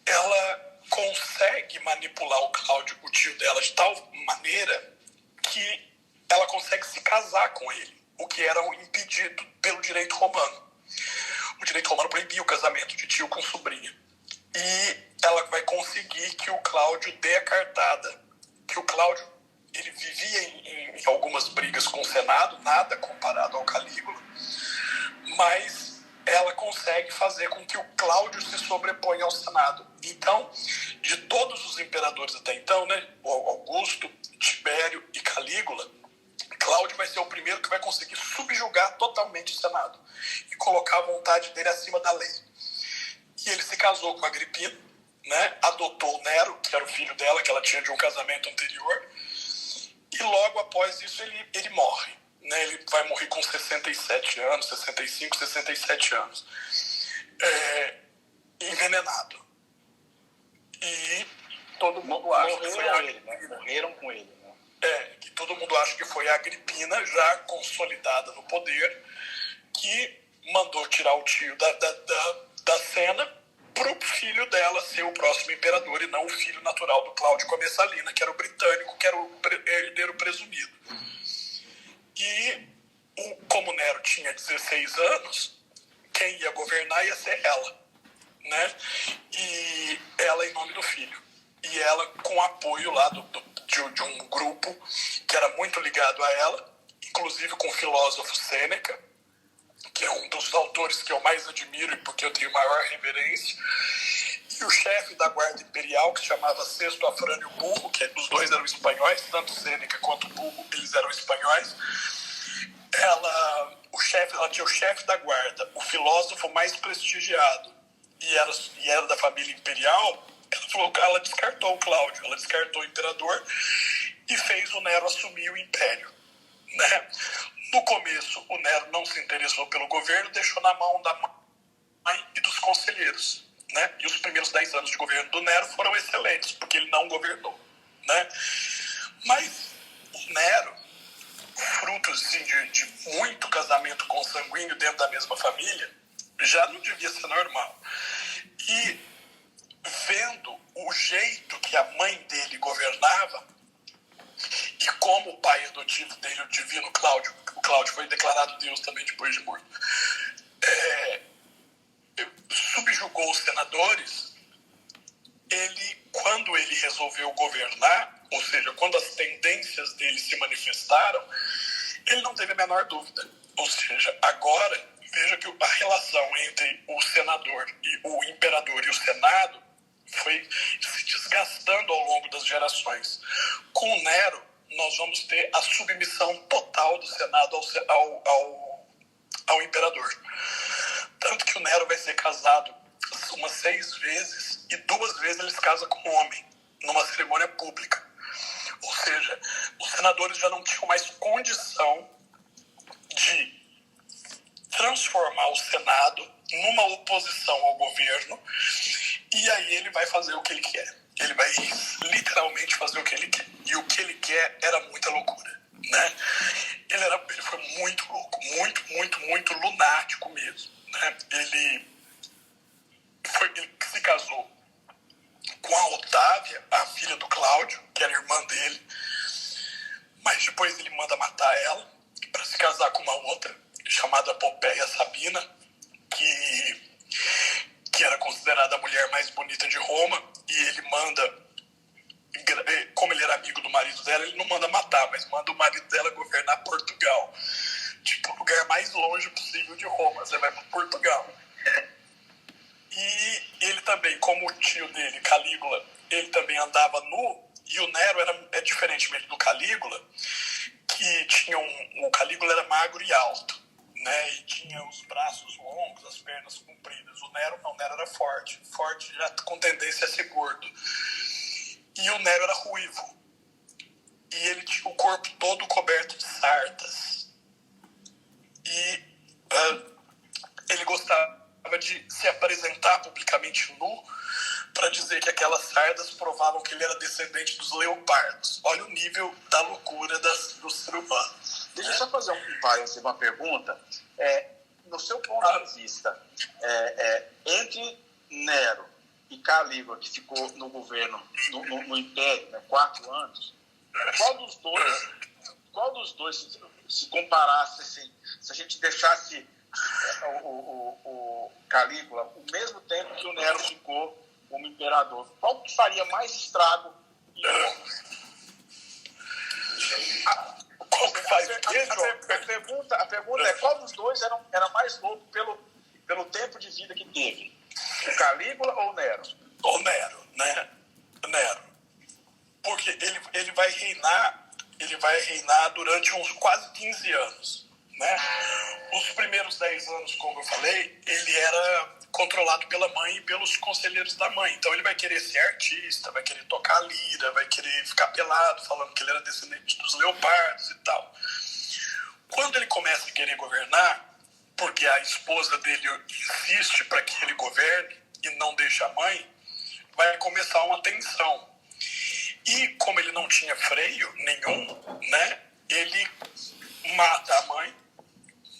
ela consegue manipular o Cláudio, o tio dela, de tal maneira que ela consegue se casar com ele, o que era impedido pelo direito romano. O direito romano proibia o casamento de tio com sobrinha. E ela vai conseguir que o Cláudio dê a cartada. Que o Cláudio, ele vivia em algumas brigas com o Senado, nada comparado ao Calígula, mas ela consegue fazer com que o Cláudio se sobreponha ao Senado. Então, de todos os imperadores até então, né, Augusto, Tibério e Calígula, Cláudio vai ser o primeiro que vai conseguir subjugar totalmente o Senado e colocar a vontade dele acima da lei. E ele se casou com a Agripina, né, adotou o Nero, que era o filho dela, que ela tinha de um casamento anterior, e logo após isso ele morre. Né, ele vai morrer com 67 anos, 65, 67 anos, envenenado. E todo mundo acha que foi morreram com ele. Né? Que todo mundo acha que foi a Agripina, já consolidada no poder, que mandou tirar o tio da cena para o filho dela ser o próximo imperador e não o filho natural do Cláudio com a Messalina, que era o britânico, que era o herdeiro presumido. E como Nero tinha 16 anos, quem ia governar ia ser ela, né? E ela em nome do filho. E ela com apoio lá de um grupo que era muito ligado a ela, inclusive com o filósofo Sêneca, que é um dos autores que eu mais admiro e porque eu tenho maior reverência, e o chefe da guarda imperial, que se chamava Sexto Afrânio Burro, que os dois eram espanhóis, tanto Sêneca quanto Burro, eles eram espanhóis. Ela tinha o chefe da guarda, o filósofo mais prestigiado, e era da família imperial. Ela descartou o Cláudio, ela descartou o imperador e fez o Nero assumir o império. Né? No começo, o Nero não se interessou pelo governo, deixou na mão da mãe e dos conselheiros, né? E os primeiros 10 anos de governo do Nero foram excelentes, porque ele não governou, né? Mas o Nero, fruto assim, de muito casamento consanguíneo dentro da mesma família, já não devia ser normal. E vendo o jeito que a mãe dele governava, e como o pai adotivo dele, o divino Cláudio, o Cláudio foi declarado Deus também depois de morto, subjugou os senadores, quando ele resolveu governar, ou seja, quando as tendências dele se manifestaram, ele não teve a menor dúvida. Ou seja, agora, veja que a relação entre o senador e o imperador e o Senado foi se desgastando ao longo das gerações. Com Nero, nós vamos ter a submissão total do Senado ao imperador. Tanto que o Nero vai ser casado umas 6 vezes e 2 vezes ele se casa com um homem, numa cerimônia pública. Ou seja, os senadores já não tinham mais condição de transformar o Senado numa oposição ao governo, e aí ele vai fazer o que ele quer. Ele vai literalmente fazer o que ele quer. E o que ele quer era muita loucura, né? Ele foi muito louco, muito lunático mesmo, né? Ele se casou com a Otávia, a filha do Cláudio, que era irmã dele, mas depois ele manda matar ela para se casar com uma outra, chamada Popéia Sabina, que era considerada a mulher mais bonita de Roma, e ele manda, como ele era amigo do marido dela, ele não manda matar, mas manda o marido dela governar Portugal. Tipo, o lugar mais longe possível de Roma, você vai para Portugal. E ele também, como o tio dele, Calígula, ele também andava nu, e o Nero é diferentemente do Calígula, que o Calígula era magro e alto, né? E tinha os braços longos, as pernas compridas. O Nero não, o Nero era forte já com tendência a ser gordo. E o Nero era ruivo. E ele tinha o corpo todo coberto de sardas. E ele gostava de se apresentar publicamente nu para dizer que aquelas sardas provavam que ele era descendente dos leopardos. Olha o nível da loucura do ser humano. Deixa eu só fazer uma pergunta. No seu ponto de vista, entre Nero e Calígula, que ficou no governo, no Império, né, 4 anos, qual dos dois, se comparasse, assim, se a gente deixasse o Calígula o mesmo tempo que o Nero ficou como imperador, qual que faria mais estrago em Roma? A pergunta é qual dos dois era mais louco pelo tempo de vida que teve? O Calígula ou o Nero? O Nero, né? Nero. Porque ele vai reinar durante uns quase 15 anos, né? Os primeiros 10 anos, como eu falei, ele era controlado pela mãe e pelos conselheiros da mãe. Então ele vai querer ser artista, vai querer tocar lira, vai querer ficar pelado, falando que ele era descendente dos leopardos e tal. Quando ele começa a querer governar, porque a esposa dele insiste para que ele governe e não deixa a mãe, vai começar uma tensão. E como ele não tinha freio nenhum, né, ele mata a mãe,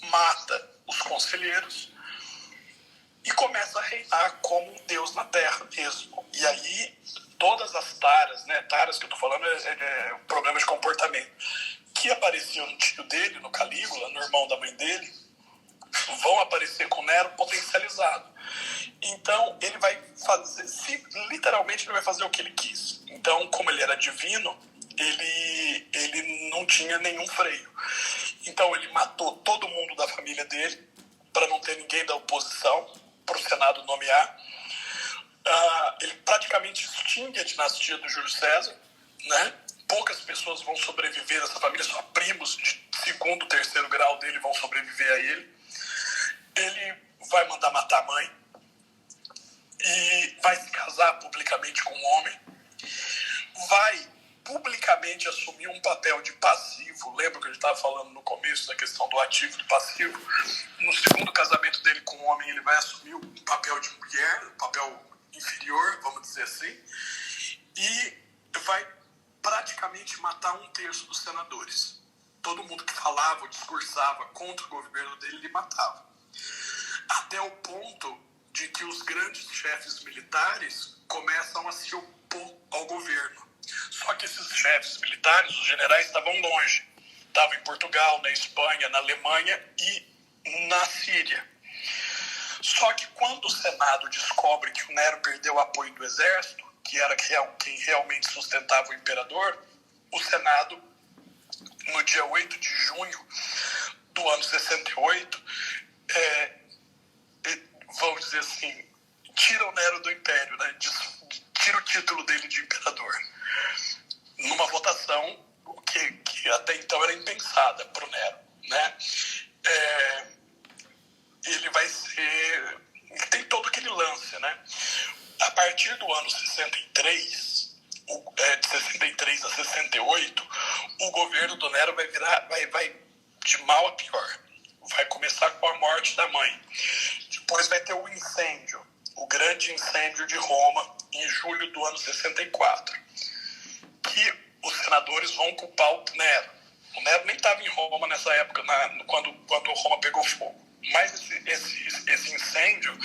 mata os conselheiros e começa a reinar como um deus na terra mesmo. E aí todas as taras, né, taras que eu tô falando é problema de comportamento, que apareciam no tio dele, no Calígula, no irmão da mãe dele, vão aparecer com Nero potencializado. Então ele vai fazer, literalmente ele vai fazer o que ele quis. Então, como ele era divino, ele não tinha nenhum freio. Então ele matou todo mundo da família dele, para não ter ninguém da oposição, para o Senado nomear. Ele praticamente extingue a dinastia do Júlio César, né? Poucas pessoas vão sobreviver dessa família, só primos de 2º, 3º grau dele vão sobreviver a ele. Ele vai mandar matar a mãe e vai se casar publicamente com um homem, vai publicamente assumir um papel de passivo. Lembra que a gente estava falando no começo da questão passivo. No segundo casamento dele com um homem, ele vai assumir o papel de mulher, o papel inferior, vamos dizer assim, e vai praticamente matar 1/3 dos senadores. Todo mundo que falava ou discursava contra o governo dele, ele matava. Até o ponto de que os grandes chefes militares começam a se opor ao governo. Só que esses chefes militares, os generais, estavam longe. Estavam em Portugal, na Espanha, na Alemanha e na Síria. Só que quando o Senado descobre que o Nero perdeu o apoio do exército, que era quem realmente sustentava o imperador, o Senado, no dia 8 de junho do ano 68, vamos dizer assim, tira o Nero do império, né? Tira o título dele de imperador. Numa votação que até então era impensada para o Nero, né? Ele vai ser... Tem todo aquele lance, né? A partir do ano 63, de 63 a 68, o governo do Nero vai de mal a pior. Vai começar com a morte da mãe. Depois vai ter o incêndio, o grande incêndio de Roma, em julho do ano 64, que os senadores vão culpar o Nero. O Nero nem estava em Roma nessa época, quando Roma pegou fogo. Mas esse incêndio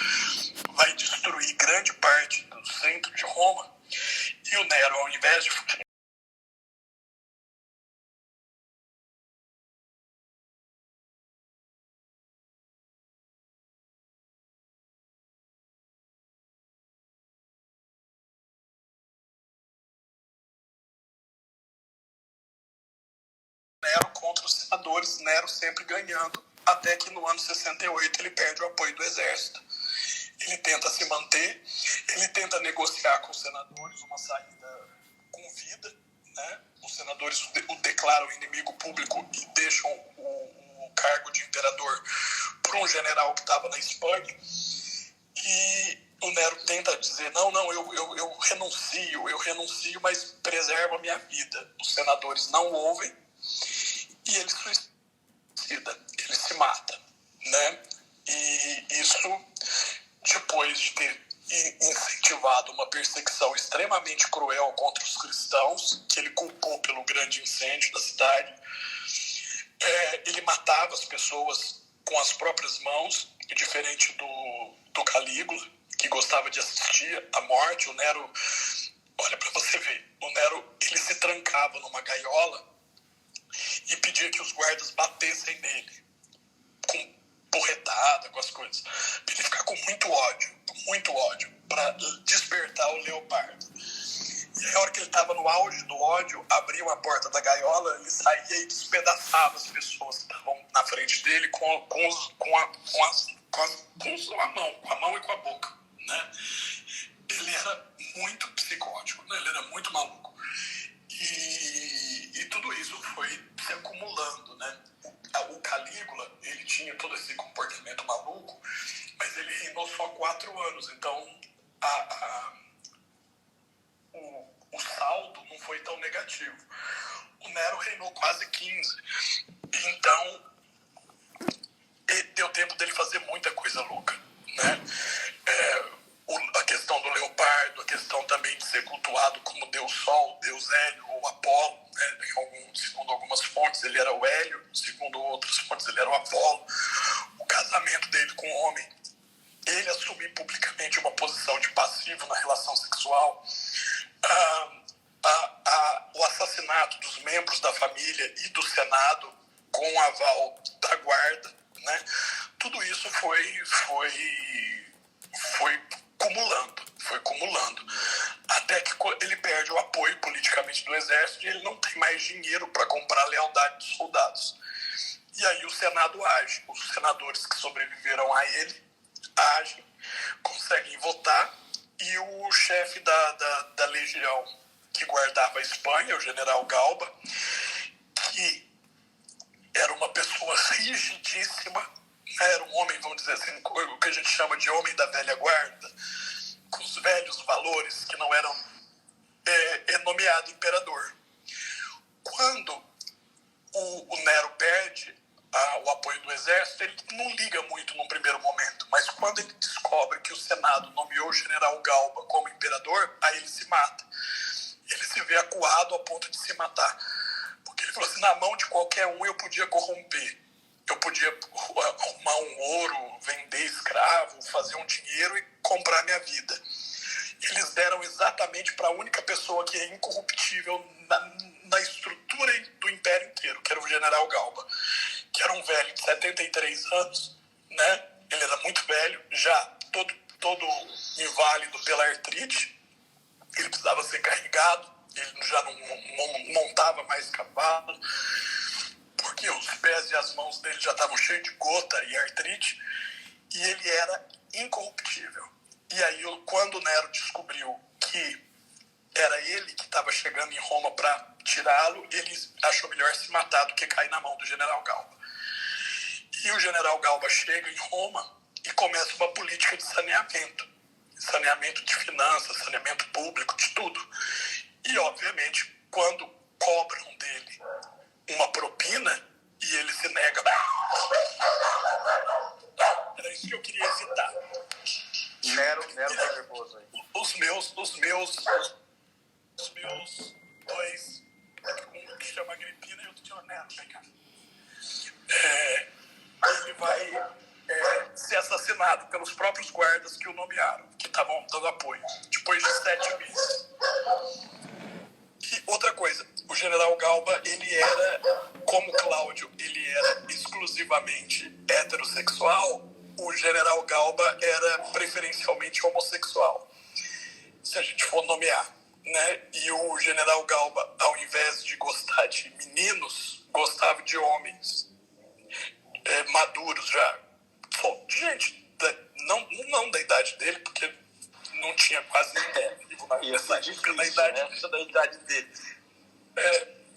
vai destruir grande parte do centro de Roma, e o Nero, ao invés de... Nero contra os senadores, Nero sempre ganhando, até que no ano 68 ele perde o apoio do exército. Ele tenta se manter, ele tenta negociar com os senadores uma saída com vida, né? Os senadores o declaram inimigo público e deixam o cargo de imperador para um general que estava na Espanha. E o Nero tenta dizer, eu renuncio, mas preservo a minha vida. Os senadores não ouvem e ele suicida, ele se mata, né? E isso, depois de ter incentivado uma perseguição extremamente cruel contra os cristãos, que ele culpou pelo grande incêndio da cidade, ele matava as pessoas com as próprias mãos, diferente do Calígula, que gostava de assistir à morte. O Nero, olha para você ver, o Nero, ele se trancava numa gaiola e pedia que os guardas batessem nele, com porretada, com as coisas, para ele ficar com muito ódio, para despertar o leopardo. E aí, a hora que ele estava no auge do ódio, abriu a porta da gaiola, ele saía e despedaçava as pessoas que estavam na frente dele com a mão e com a boca, né? Ele era muito psicótico, né? Ele era muito maluco. E tudo isso foi se acumulando, né? O Calígula, ele tinha todo esse comportamento maluco, mas ele reinou só 4 anos, então o saldo não foi tão negativo. O Nero reinou quase 15, então deu tempo dele fazer muita coisa louca, né? A questão do leopardo, a questão também de ser cultuado como Deus Sol, Deus Hélio ou Apolo, né? Segundo algumas fontes ele era o Hélio, segundo outras fontes ele era o Apolo. O casamento dele com o homem, ele assumir publicamente uma posição de passivo na relação sexual, o assassinato dos membros da família e do Senado com o aval da guarda, né? Tudo isso foi cumulando, até que ele perde o apoio politicamente do exército e ele não tem mais dinheiro para comprar a lealdade dos soldados. E aí o Senado age, os senadores que sobreviveram a ele agem, conseguem votar, e o chefe da legião que guardava a Espanha, o general Galba, que era uma pessoa rigidíssima, era um homem, vamos dizer assim, o que a gente chama de homem da velha guarda, com os velhos valores, que não eram nomeado imperador. Quando o Nero perde o apoio do exército, ele não liga muito num primeiro momento, mas quando ele descobre que o Senado nomeou o general Galba como imperador, aí ele se mata. Ele se vê acuado ao ponto de se matar. Porque ele falou assim, na mão de qualquer um eu podia corromper. Eu podia arrumar um ouro, vender escravo, fazer um dinheiro e comprar minha vida. Eles deram exatamente para a única pessoa que é incorruptível na estrutura do império inteiro, que era o general Galba, que era um velho de 73 anos, né? Ele era muito velho, já todo inválido pela artrite, ele precisava ser carregado, ele já não montava mais cavalo, porque os pés e as mãos dele já estavam cheios de gota e artrite, e ele era incorruptível. E aí, quando Nero descobriu que era ele que estava chegando em Roma para tirá-lo, ele achou melhor se matar do que cair na mão do general Galba. E o general Galba chega em Roma e começa uma política de saneamento de finanças, saneamento público, de tudo. E, obviamente, quando cobram dele uma propina e ele se nega... Era isso que eu queria evitar. Nero tá nervoso aí. Os meus dois, um que chama Agripina e outro chama Nero, vem cá. Ele vai ser assassinado pelos próprios guardas que o nomearam, que estavam dando apoio, depois de 7 meses. E outra coisa, o general Galba, ele era, como Cláudio, ele era exclusivamente heterossexual, o general Galba era preferencialmente homossexual, se a gente for nomear, né? E o general Galba, ao invés de gostar de meninos, gostava de homens maduros já, gente, não da idade dele, porque não tinha quase ninguém nessa época da idade dele.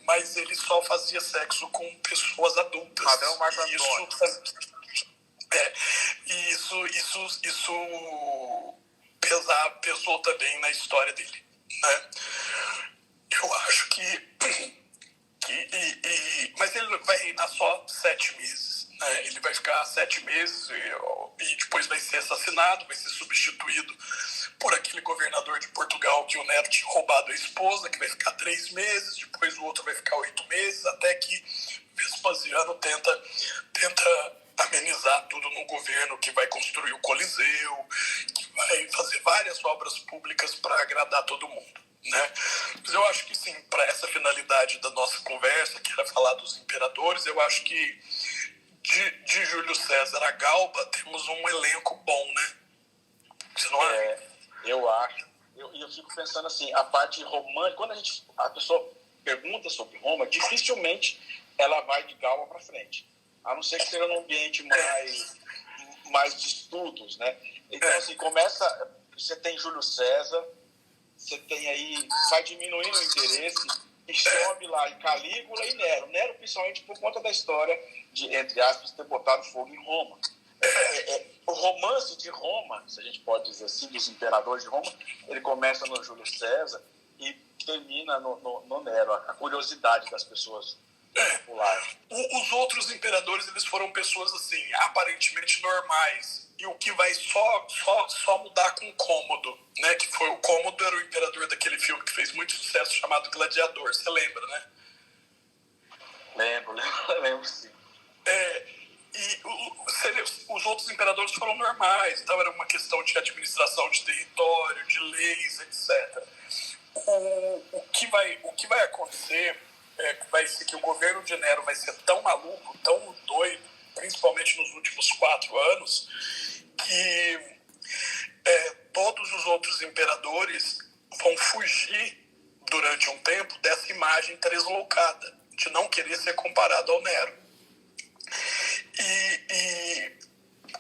Mas ele só fazia sexo com pessoas adultas. Padrão Marco Antônio. E isso pesou também na história dele, né? Eu acho mas ele vai reinar só 7 meses, né? Ele vai ficar 7 meses e depois vai ser assassinado, vai ser substituído por aquele governador de Portugal que o Nero tinha roubado a esposa, que vai ficar 3 meses, depois o outro vai ficar 8 meses, até que Vespasiano tenta amenizar tudo no governo, que vai construir o Coliseu, que vai fazer várias obras públicas para agradar todo mundo, né? Mas eu acho que sim, para essa finalidade da nossa conversa, que era falar dos imperadores, eu acho que de Júlio César a Galba temos um elenco bom, né? Você não acha? Eu acho. Eu fico pensando assim, a parte romântica, quando a pessoa pergunta sobre Roma, dificilmente ela vai de Galba para frente. A não ser que seja num ambiente mais de estudos, né? Então, assim, você tem Júlio César, você tem aí, vai diminuindo o interesse, e sobe lá em Calígula e Nero. Nero, principalmente por conta da história de, entre aspas, ter botado fogo em Roma. O romance de Roma, se a gente pode dizer assim, dos imperadores de Roma, ele começa no Júlio César e termina no Nero, a curiosidade das pessoas populares. Os outros imperadores, eles foram pessoas assim, aparentemente normais, e o que vai só mudar com o Cômodo, né? Que foi o Cômodo, era o imperador daquele filme que fez muito sucesso chamado Gladiador, você lembra, né? Lembro sim. E os outros imperadores foram normais, então era uma questão de administração de território, de leis, etc. O que vai acontecer vai ser que o governo de Nero vai ser tão maluco, tão doido, principalmente nos últimos 4 anos, que todos os outros imperadores vão fugir durante um tempo dessa imagem tresloucada, de não querer ser comparado ao Nero. E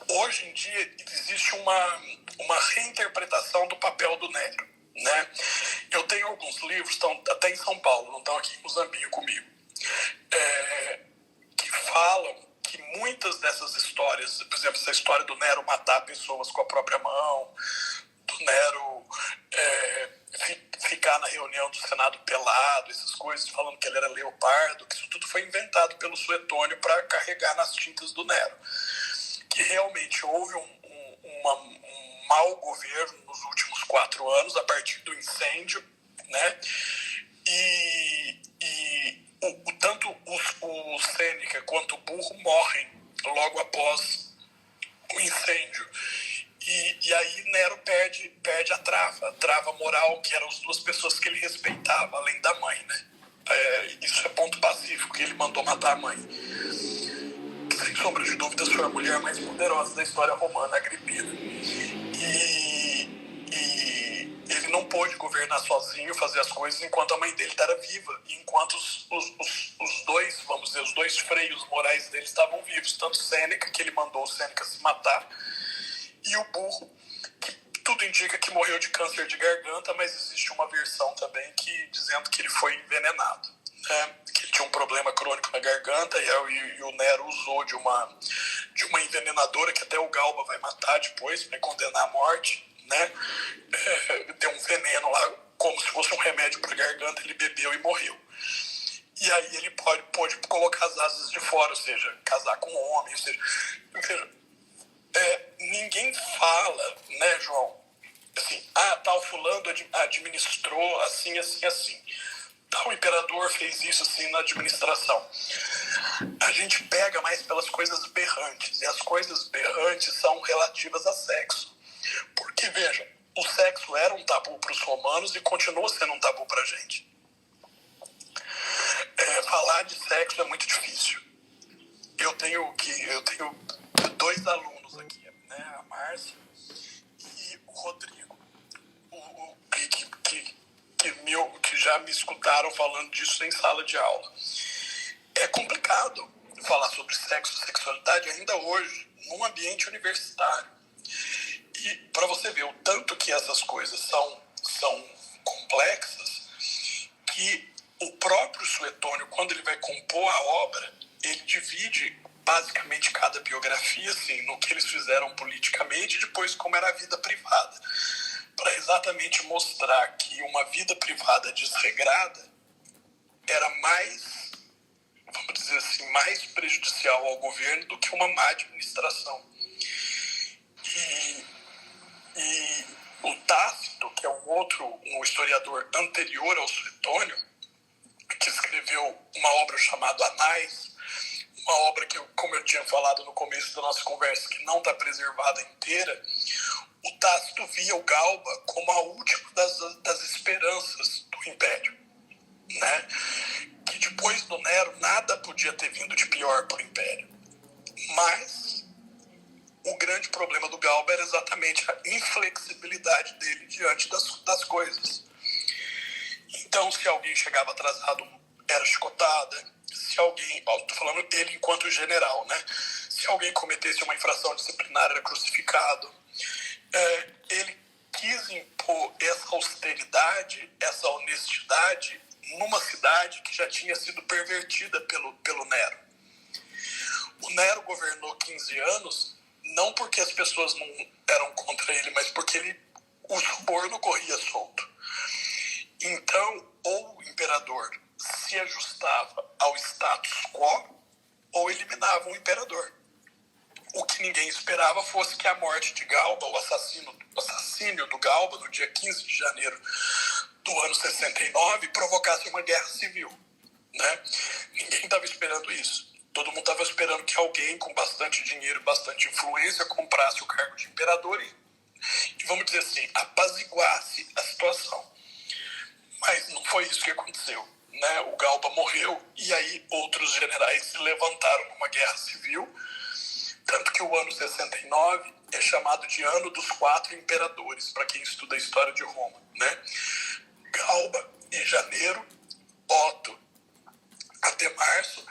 hoje em dia existe uma reinterpretação do papel do Nero, né? Eu tenho alguns livros, estão até em São Paulo, não estão aqui em Muzambinho comigo, que falam que muitas dessas histórias, por exemplo, essa história do Nero matar pessoas com a própria mão, do Nero ficar na reunião do Senado pelado, essas coisas, falando que ele era leopardo, que isso tudo foi inventado pelo Suetônio para carregar nas tintas do Nero. Que realmente houve um mau governo nos últimos 4 anos, a partir do incêndio, né? Tanto o Sêneca quanto o Burro morrem logo após o incêndio. E aí Nero perde a trava moral, que eram as 2 pessoas que ele respeitava, além da mãe, né? Isso é ponto pacífico, que ele mandou matar a mãe. Sem sombra de dúvidas, foi a mulher mais poderosa da história romana, Agripina. E ele não pôde governar sozinho, fazer as coisas, enquanto a mãe dele estava viva, e enquanto os dois, vamos dizer, os 2 freios morais dele estavam vivos, tanto Sêneca, que ele mandou o Sêneca se matar, e o Burro, que tudo indica que morreu de câncer de garganta, mas existe uma versão também dizendo que ele foi envenenado, né? Que ele tinha um problema crônico na garganta e o Nero usou de uma envenenadora que até o Galba vai matar depois, vai condenar à morte, né? Deu um veneno lá, como se fosse um remédio para a garganta, ele bebeu e morreu. E aí ele pôde colocar as asas de fora, ou seja, casar com um homem, ou seja, ninguém fala, né, João, assim, tal fulano administrou assim, assim, assim. Tal imperador fez isso assim na administração. A gente pega mais pelas coisas berrantes, e as coisas berrantes são relativas a sexo. Porque, veja, o sexo era um tabu para os romanos e continua sendo um tabu para a gente. Falar de sexo é muito difícil. Eu tenho 2 alunos aqui, né, a Márcia e o Rodrigo, que já me escutaram falando disso em sala de aula. É complicado falar sobre sexo e sexualidade ainda hoje, num ambiente universitário. E para você ver o tanto que essas coisas são complexas, que o próprio Suetônio, quando ele vai compor a obra, ele divide basicamente cada biografia assim, no que eles fizeram politicamente e depois como era a vida privada, para exatamente mostrar que uma vida privada desregrada era mais, vamos dizer assim, mais prejudicial ao governo do que uma má administração. E o Tácito, que é um historiador anterior ao Suetônio, que escreveu uma obra chamada Anais, uma obra que, como eu tinha falado no começo da nossa conversa, que não está preservada inteira, o Tácito via o Galba como a última das esperanças do Império, né? Que depois do Nero nada podia ter vindo de pior para o Império. Mas o grande problema do Galba era exatamente a inflexibilidade dele diante das coisas. Então, se alguém chegava atrasado, era chicotada. Se alguém, estou falando dele enquanto general, né? Se alguém cometesse uma infração disciplinar, era crucificado. Ele quis impor essa austeridade, essa honestidade numa cidade que já tinha sido pervertida pelo Nero. O Nero governou 15 anos, não porque as pessoas não eram contra ele, mas porque o suborno corria solto. Então, ou o imperador se ajustava ao status quo, ou eliminava o imperador. O que ninguém esperava fosse que a morte de Galba, o assassínio do Galba, no dia 15 de janeiro do ano 69, provocasse uma guerra civil, né? Ninguém estava esperando isso. Todo mundo estava esperando que alguém com bastante dinheiro, bastante influência, comprasse o cargo de imperador e vamos dizer assim, apaziguasse a situação. Mas não foi isso que aconteceu, né? O Galba morreu e aí outros generais se levantaram numa guerra civil, tanto que o ano 69 é chamado de Ano dos 4 Imperadores, para quem estuda a história de Roma, né? Galba em janeiro, Otto até março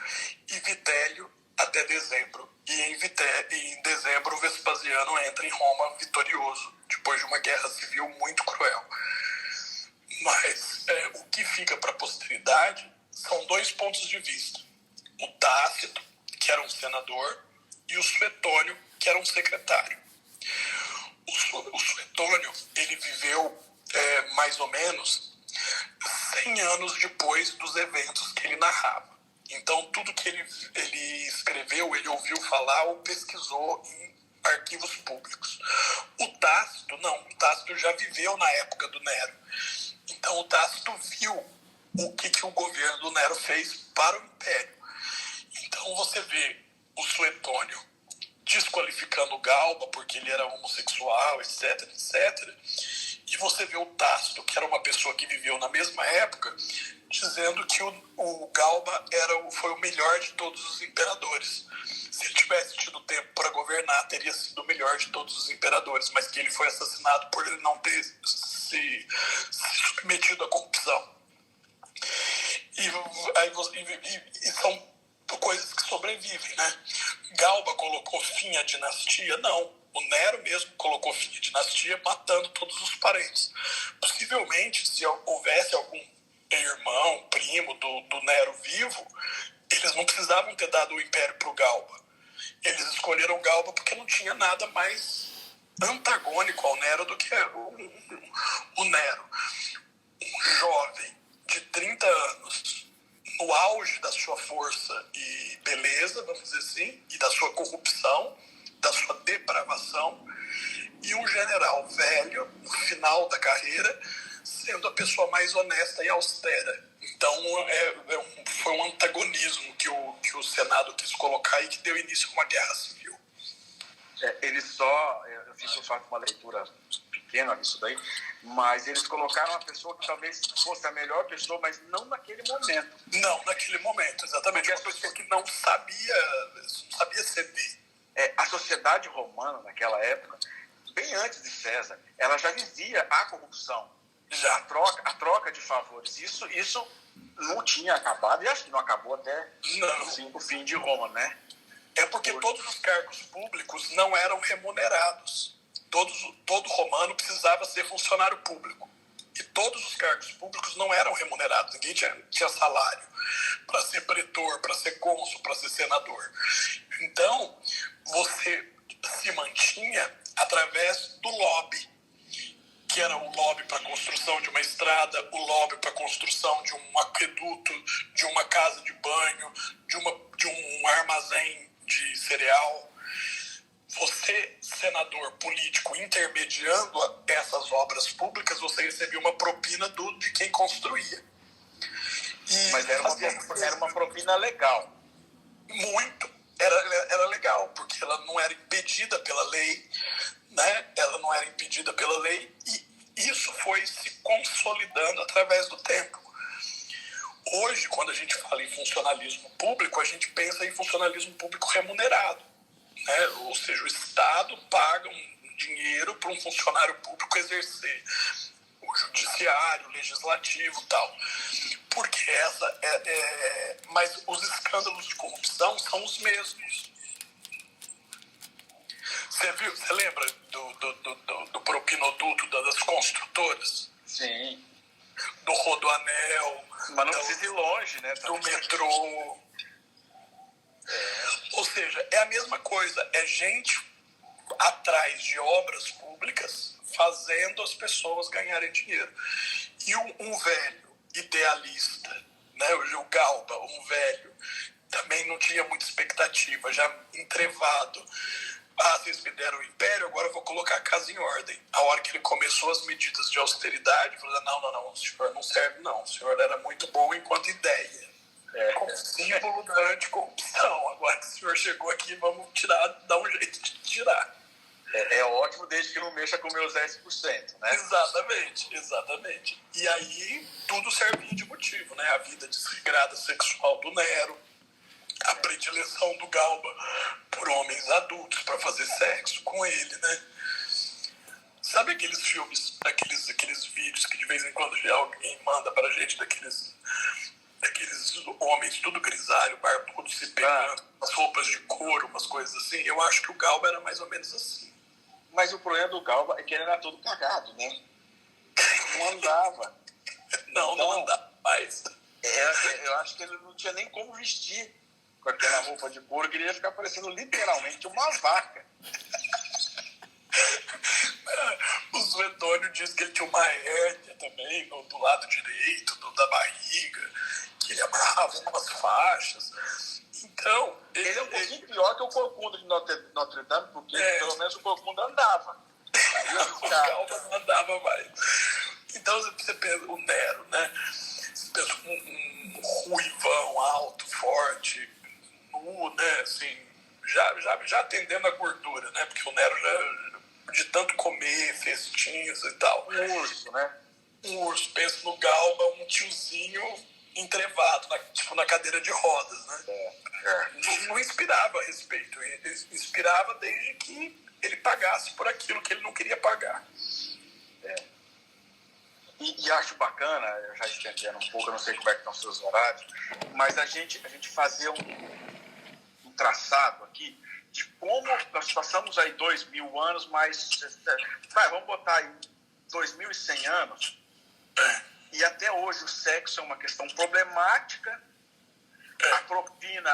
e Vitélio até dezembro. E em dezembro o Vespasiano entra em Roma vitorioso, depois de uma guerra civil muito cruel. Mas o que fica para a posteridade são 2 pontos de vista. O Tácito, que era um senador, e o Suetônio, que era um secretário. O Suetônio, ele viveu mais ou menos anos depois dos eventos que ele narrava. Então, tudo que ele escreveu, ele ouviu falar ou pesquisou em arquivos públicos. O Tácito, não. O Tácito já viveu na época do Nero. Então, o Tácito viu o que o governo do Nero fez para o Império. Então, você vê o Suetônio desqualificando o Galba porque ele era homossexual, etc, etc. E você vê o Tácito, que era uma pessoa que viveu na mesma época, dizendo que o Galba foi o melhor de todos os imperadores. Se ele tivesse tido tempo para governar, teria sido o melhor de todos os imperadores, mas que ele foi assassinado por ele não ter se submetido à corrupção. E são coisas que sobrevivem, né? Galba colocou fim à dinastia? Não. O Nero mesmo colocou fim à dinastia matando todos os parentes. Possivelmente, se houvesse algum irmão, primo do Nero vivo, eles não precisavam ter dado o império para o Galba. Eles escolheram o Galba porque não tinha nada mais antagônico ao Nero do que o Nero. Um jovem de 30 anos, no auge da sua força e beleza, vamos dizer assim, e da sua corrupção, da sua depravação, e um general velho, no final da carreira, sendo a pessoa mais honesta e austera. Então, foi um antagonismo que o Senado quis colocar e que deu início a uma guerra civil. Eu fiz uma leitura pequena disso daí, mas eles colocaram uma pessoa que talvez fosse a melhor pessoa, mas não naquele momento. Não, naquele momento, exatamente. Porque a pessoa que não sabia ceder. A sociedade romana, naquela época, bem antes de César, ela já vivia a corrupção, já a troca de favores. Isso não tinha acabado, e acho que não acabou até o fim de Roma, né? É porque todos os cargos públicos não eram remunerados. Todo romano precisava ser funcionário público. E todos os cargos públicos não eram remunerados. Ninguém tinha salário para ser pretor, para ser cônsul, para ser senador. Então, você se mantinha através do lobby, que era o lobby para a construção de uma estrada, o lobby para a construção de um aqueduto, de uma casa de banho, de um armazém de cereal. Você, senador político, intermediando essas obras públicas, você recebia uma propina de quem construía. Mas era uma propina legal. Muito. Era legal, porque ela não era impedida pela lei, né? Ela não era impedida pela lei, e isso foi se consolidando através do tempo. Hoje, quando a gente fala em funcionalismo público, a gente pensa em funcionalismo público remunerado, né? Ou seja, o Estado paga um dinheiro para um funcionário público exercer o judiciário, o legislativo e tal. Porque mas os escândalos de corrupção são os mesmos. Você lembra do propinoduto das construtoras? Sim. Do Rodoanel. Mas não precisa ir longe, né? Do metrô. Ou seja, é a mesma coisa. É gente atrás de obras públicas fazendo as pessoas ganharem dinheiro. E um velho idealista, né? O Galba, um velho, também não tinha muita expectativa, já entrevado. Vocês me deram o império, agora eu vou colocar a casa em ordem. A hora que ele começou as medidas de austeridade, falou, não, o senhor não serve não, o senhor era muito bom enquanto ideia. Como símbolo da anticorrupção. Agora que o senhor chegou aqui, vamos dar um jeito de tirar. É ótimo desde que não mexa com meus 10%, né? Exatamente. E aí tudo servia de motivo, né? A vida desregrada sexual do Nero, a predileção do Galba por homens adultos para fazer sexo com ele, né? Sabe aqueles filmes, aqueles vídeos que de vez em quando alguém manda pra gente daqueles homens tudo grisalho, barbudo, se pegando, as roupas de couro, umas coisas assim? Eu acho que o Galba era mais ou menos assim. Mas o problema do Galba é que ele era todo cagado, né? Não andava. Não andava mais. Eu acho que ele não tinha nem como vestir com aquela roupa de couro, que ele ia ficar parecendo literalmente uma vaca. O Suetônio disse que ele tinha uma hérnia também do lado direito da barriga, que ele amarrava umas faixas. Então, ele é um pouquinho pior que o corcunda de Notre Dame, porque pelo menos o corcunda andava. O Galba não andava mais. Então você pensa, o Nero, né? Você pensa um ruivão alto, forte, nu, né? Assim, já atendendo a gordura, né? Porque o Nero já, de tanto comer, festinhas e tal. Um urso, né? Um urso. Pensa no Galba, um tiozinho entrevado, tipo na cadeira de rodas, né? Não inspirava respeito. Inspirava desde que ele pagasse por aquilo que ele não queria pagar. E acho bacana, eu já estendendo um pouco, eu não sei como é que estão os seus horários, mas a gente fazer um traçado aqui de como nós passamos aí 2.000 anos, mas vamos botar aí 2.100 anos, e até hoje o sexo é uma questão problemática, a propina,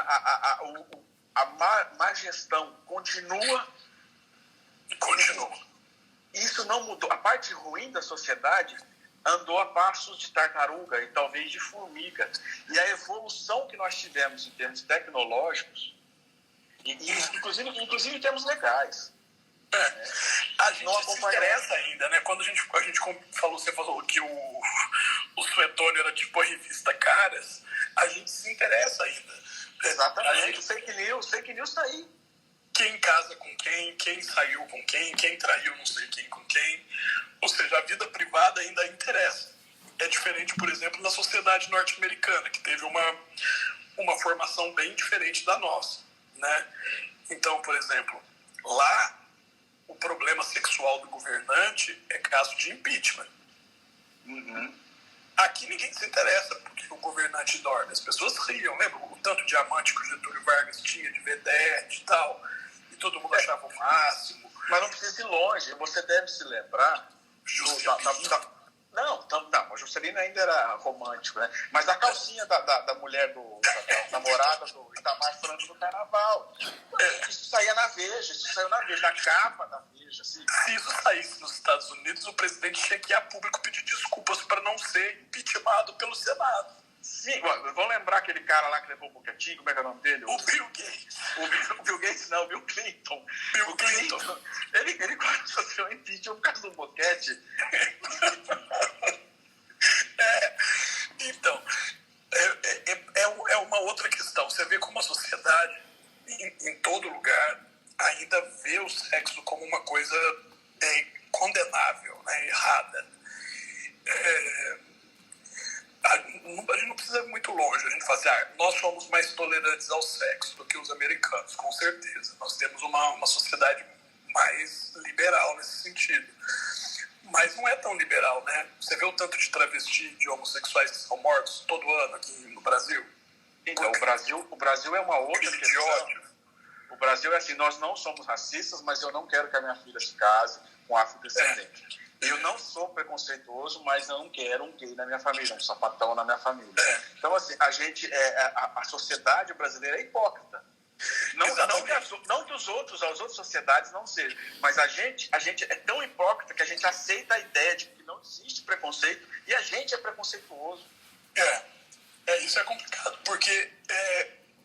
a má gestão continua. Isso não mudou. A parte ruim da sociedade andou a passos de tartaruga e talvez de formiga. E a evolução que nós tivemos em termos tecnológicos, inclusive em termos legais. A gente se interessa ainda, né? Quando a gente falou, você falou que o Suetônio era tipo a revista Caras, a gente se interessa ainda. Exatamente. O fake news tá aí. Quem casa com quem saiu com quem traiu não sei quem com quem. Ou seja, a vida privada ainda interessa. É diferente, por exemplo, na sociedade norte-americana, que teve uma formação bem diferente da nossa, né? Então, por exemplo, lá o problema sexual do governante é caso de impeachment. Aqui ninguém se interessa porque o governante dorme. As pessoas riam, lembra? O tanto de amante que o Getúlio Vargas tinha de vedete e tal, e todo mundo achava o máximo. Mas não precisa ir longe, você deve se lembrar. Não, a Juscelina ainda era romântico, né? Mas a calcinha da mulher da namorada do Itamar Franco do Carnaval. Isso saía na Veja, na capa da Veja. Assim. Se isso saísse nos Estados Unidos, o presidente tinha que ir a público pedir desculpas para não ser impeachmentado pelo Senado. Sim, vamos lembrar aquele cara lá que levou o buquetinho, como é que é o nome dele? O Bill Gates. O Bill Gates não, o Bill Clinton. Bill Clinton. Ele começou a ser um impeachment por causa do boquete. Então, é uma outra questão. Você vê como a sociedade, em todo lugar, ainda vê o sexo como uma coisa condenável, né, errada. A gente não precisa ir muito longe. A gente fala assim, nós somos mais tolerantes ao sexo do que os americanos, com certeza. Nós temos uma sociedade mais liberal nesse sentido. Mas não é tão liberal, né? Você vê o tanto de travesti, de homossexuais que são mortos todo ano aqui no Brasil? Então, o Brasil é uma outra questão. O Brasil é assim, nós não somos racistas, mas eu não quero que a minha filha se case com afrodescendente. Eu não sou preconceituoso, mas eu não quero um gay na minha família, um sapatão na minha família. Então, assim, a sociedade brasileira é hipócrita. Não que as outras sociedades não sejam, mas a gente é tão hipócrita que a gente aceita a ideia de que não existe preconceito e a gente é preconceituoso. Isso é complicado, porque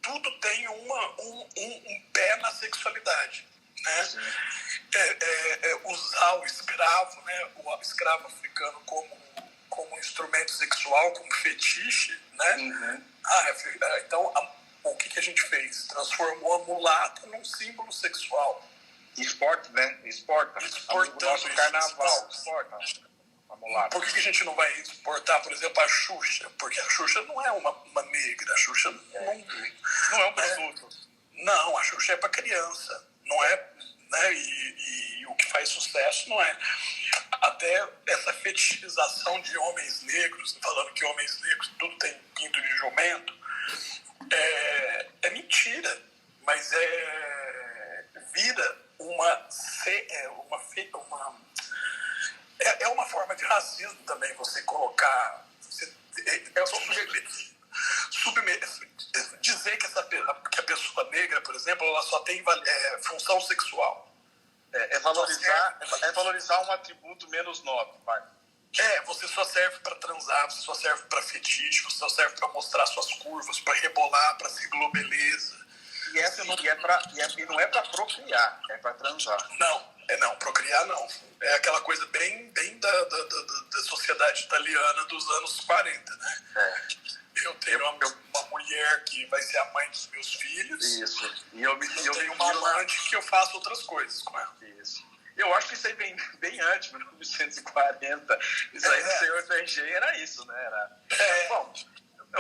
tudo tem um pé na sexualidade, né? Usar o escravo, né? O escravo africano como instrumento sexual, como fetiche, né? Então, o que a gente fez? Transformou a mulata num símbolo sexual. Exporta, né? Exporta. O nosso carnaval exporta a mulata. Por que a gente não vai exportar, por exemplo, a Xuxa? Porque a Xuxa não é uma negra. A Xuxa não é um produto. Não, a Xuxa é para criança. Não é, né? E o que faz sucesso não é. Até essa fetichização de homens negros, falando que homens negros tudo tem pinto de jumento, é mentira, mas vira uma forma de racismo também, você colocar, dizer que a pessoa negra, por exemplo, ela só tem função sexual. É valorizar um atributo menos nobre, pai. Você só serve para transar, você só serve para fetiche, você só serve para mostrar suas curvas, para rebolar, para ser beleza. E não é para procriar, é para transar. Não, procriar não. É aquela coisa bem da sociedade italiana dos anos 40, né? Eu tenho uma mulher que vai ser a mãe dos meus filhos. Isso. E eu tenho uma amante que eu faço outras coisas com ela. Isso. Eu acho que isso aí vem bem antes, 1940. Isso aí no Senhor do RG era isso, né? Bom,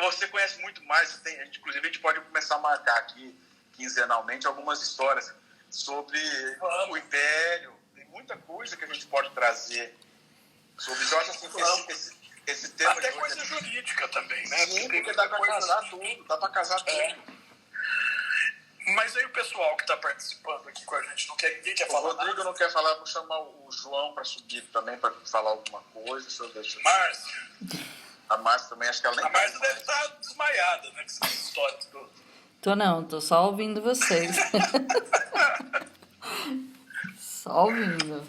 você conhece muito mais. Inclusive, a gente pode começar a marcar aqui, quinzenalmente, algumas histórias sobre o Império. Tem muita coisa que a gente pode trazer sobre. Eu acho assim, esse tema. Até coisa jurídica também, né? Sim, porque dá para casar tudo. Dá para casar tudo. Mas aí o pessoal que está participando aqui com a gente, ninguém quer falar nada. O Rodrigo não quer falar, vou chamar o João para subir também, para falar alguma coisa. Márcia. A Márcia também, acho que ela nem... A Márcia deve estar desmaiada, né, com essas histórias todas. Tô só ouvindo vocês. Só ouvindo.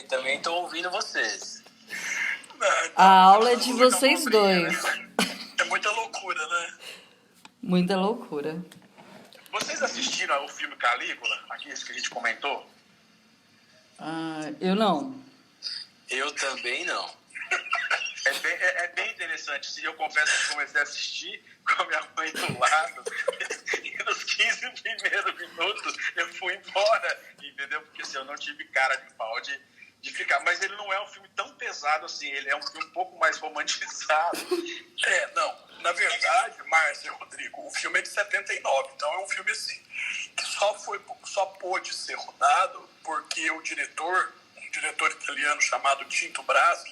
Também tô ouvindo vocês. A aula é de vocês dois. É muita loucura, né? Muita loucura. Vocês assistiram o filme Calígula, aqui, esse que a gente comentou? Eu não. Eu também não. É bem interessante. Eu confesso que comecei a assistir com a minha mãe do lado e nos 15 primeiros minutos eu fui embora, entendeu? Porque assim, eu não tive cara de pau de ficar. Mas ele não é um filme tão pesado assim, ele é um filme um pouco mais romantizado. Não. Na verdade, Márcia e Rodrigo, o filme é de 79, então é um filme assim, que só pôde ser rodado porque um diretor italiano chamado Tinto Brass,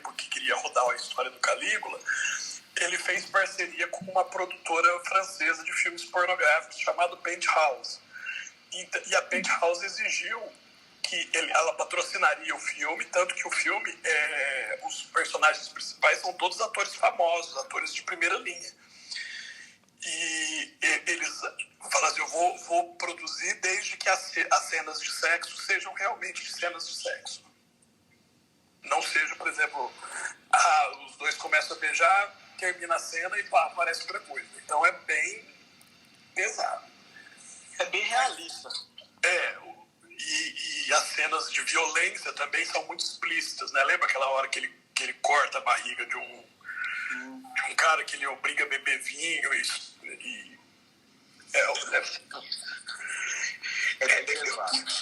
porque queria rodar a história do Calígula, ele fez parceria com uma produtora francesa de filmes pornográficos chamada Penthouse. E a Penthouse exigiu que ela patrocinaria o filme, tanto que o filme, os personagens principais são todos atores famosos, atores de primeira linha. E eles falaram assim, eu vou produzir desde que as cenas de sexo sejam realmente cenas de sexo. Não seja, por exemplo, os dois começam a beijar, termina a cena e aparece outra coisa. Então é bem pesado. É bem realista. E as cenas de violência também são muito explícitas, né? Lembra aquela hora que ele corta a barriga de um cara que ele obriga a beber vinho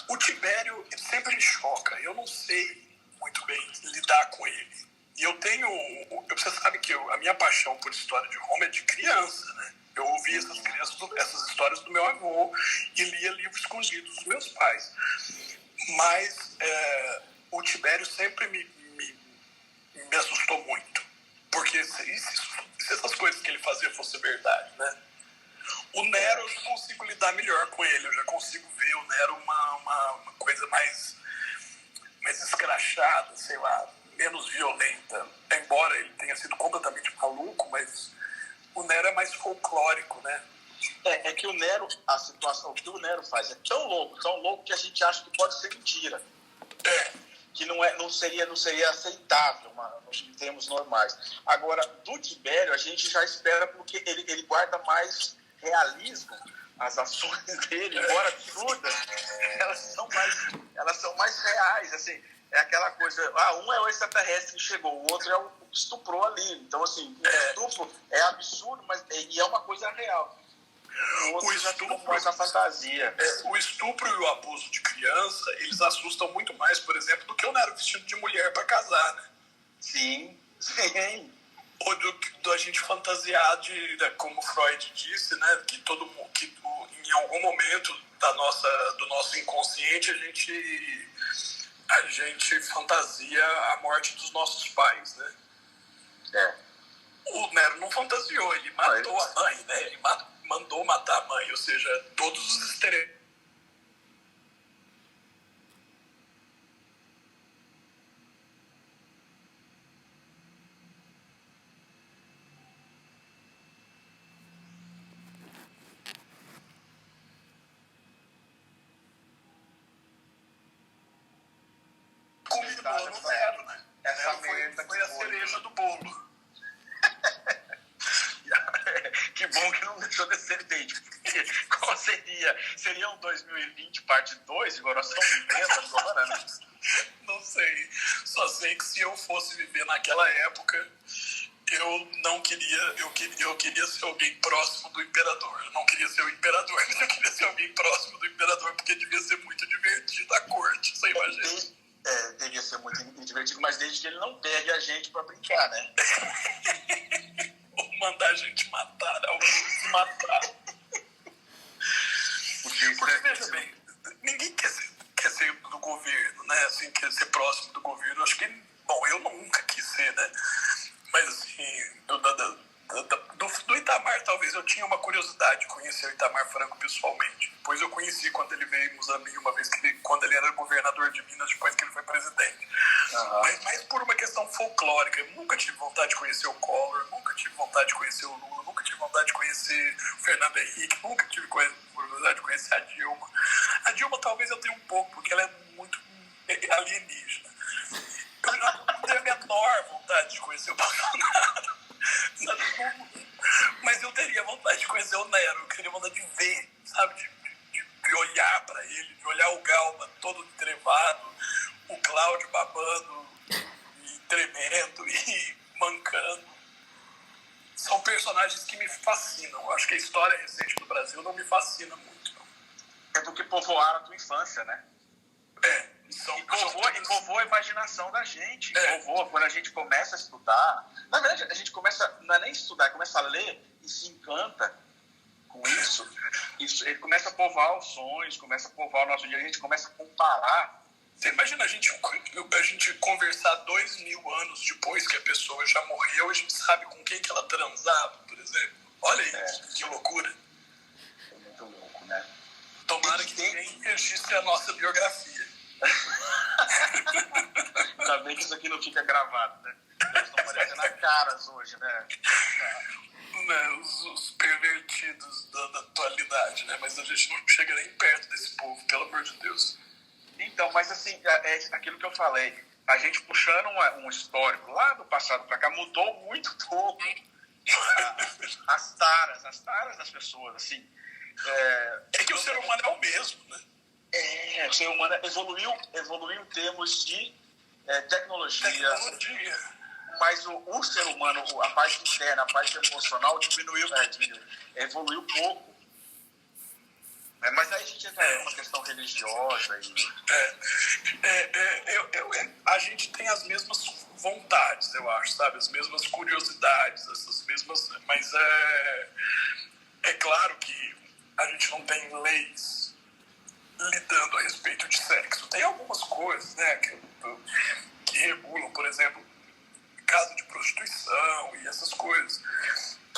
o Tibério sempre me choca. Eu não sei muito bem lidar com ele. E você sabe que a minha paixão por história de Roma é de criança, né? Eu ouvi essas histórias do meu avô e lia livros escondidos dos meus pais. Mas o Tibério sempre me assustou muito. Porque se essas coisas que ele fazia fossem verdade, né? O Nero eu consigo lidar melhor com ele. Eu já consigo ver o Nero uma coisa mais escrachada, sei lá, menos violenta. Embora ele tenha sido completamente maluco, mas o Nero é mais folclórico, né? É que o Nero, o que o Nero faz é tão louco que a gente acha que pode ser mentira. Que não seria aceitável em termos normais. Agora, do Tibério, a gente já espera porque ele guarda mais realismo. As ações dele, embora absurdas, elas são mais reais. Assim, é aquela coisa, um é o extraterrestre que chegou, o outro é o que estuprou ali. Então, assim, o estupro é absurdo, mas é uma coisa real. O estupro mais na fantasia. O estupro e o abuso de criança, eles assustam muito mais, por exemplo, do que o Nero vestido de mulher para casar, né? Sim. Ou do a gente fantasiar como Freud disse, né? Que em algum momento do nosso inconsciente a gente fantasia a morte dos nossos pais, né? O Nero não fantasiou, ele matou a mãe, né? Ele mandou matar a mãe, ou seja, todos os estereótipos. ajudou no Nero, né? Essa Nero merda foi a cereja do bolo. Que bom que não deixou descendente. Qual seria? Seria um 2020 parte 2, igual nós estamos vivendo agora, né? Não sei. Só sei que se eu fosse viver naquela época, eu não queria. Eu queria ser alguém próximo do imperador. Eu não queria ser o imperador, mas eu queria ser alguém próximo do imperador, porque devia ser muito divertido a corte, você imagina? Devia ser muito divertido, mas desde que ele não pegue a gente pra brincar, né? Ou mandar a gente matar, alguém se matar. Porque, veja bem, ninguém quer ser do governo, né? Assim, quer ser próximo do governo. Acho que, bom, eu nunca quis ser, né? Mas, assim, do Itamar, talvez eu tinha uma curiosidade de conhecer o Itamar Franco pessoalmente. Depois eu conheci quando ele veio em Moçambique, uma vez quando ele era governador de Minas, depois que ele foi presidente. Uhum. Mas mais por uma questão folclórica. Eu nunca tive vontade de conhecer o Collor, nunca tive vontade de conhecer o Lula, nunca tive vontade de conhecer o Fernando Henrique, nunca tive curiosidade de conhecer a Dilma. A Dilma talvez eu tenha um pouco, porque ela é muito alienígena. Eu não tenho a menor vontade de conhecer o Bolsonaro. Mas eu teria vontade de conhecer o Nero, eu teria vontade de ver, sabe, de olhar para ele, de olhar o Galba todo trevado, o Cláudio babando e tremendo e mancando. São personagens que me fascinam. Eu acho que a história recente do Brasil não me fascina muito, não. É porque povoaram a tua infância, né? Povoou a imaginação da gente. Povoou, quando a gente começa a estudar. Na verdade, a gente começa, não é nem estudar, começa a ler e se encanta com isso. Ele começa a povoar os sonhos, começa a povoar o nosso dia, a gente começa a comparar. Você imagina a gente conversar 2000 anos depois que a pessoa já morreu, a gente sabe com quem que ela transava, por exemplo. Olha isso, que loucura. É muito louco, né? Tomara que ninguém registre a nossa biografia. Ainda bem que isso aqui não fica gravado, né? Nós estamos parecendo a caras hoje, né? Os pervertidos da atualidade, né? Mas a gente não chega nem perto desse povo, pelo amor de Deus. Então, mas assim, é aquilo que eu falei, a gente puxando um histórico lá do passado para cá, mudou muito pouco as taras das pessoas, assim. É que o ser humano é o mesmo, né? O ser humano evoluiu em termos de tecnologia. Mas o ser humano, a parte interna, a parte emocional, evoluiu pouco. Mas aí a gente entra numa questão religiosa. A gente tem as mesmas vontades, eu acho, sabe? As mesmas curiosidades, essas mesmas. Mas é claro que a gente não tem leis lidando a respeito de sexo. Tem algumas coisas, né, que regulam, por exemplo, caso de prostituição e essas coisas,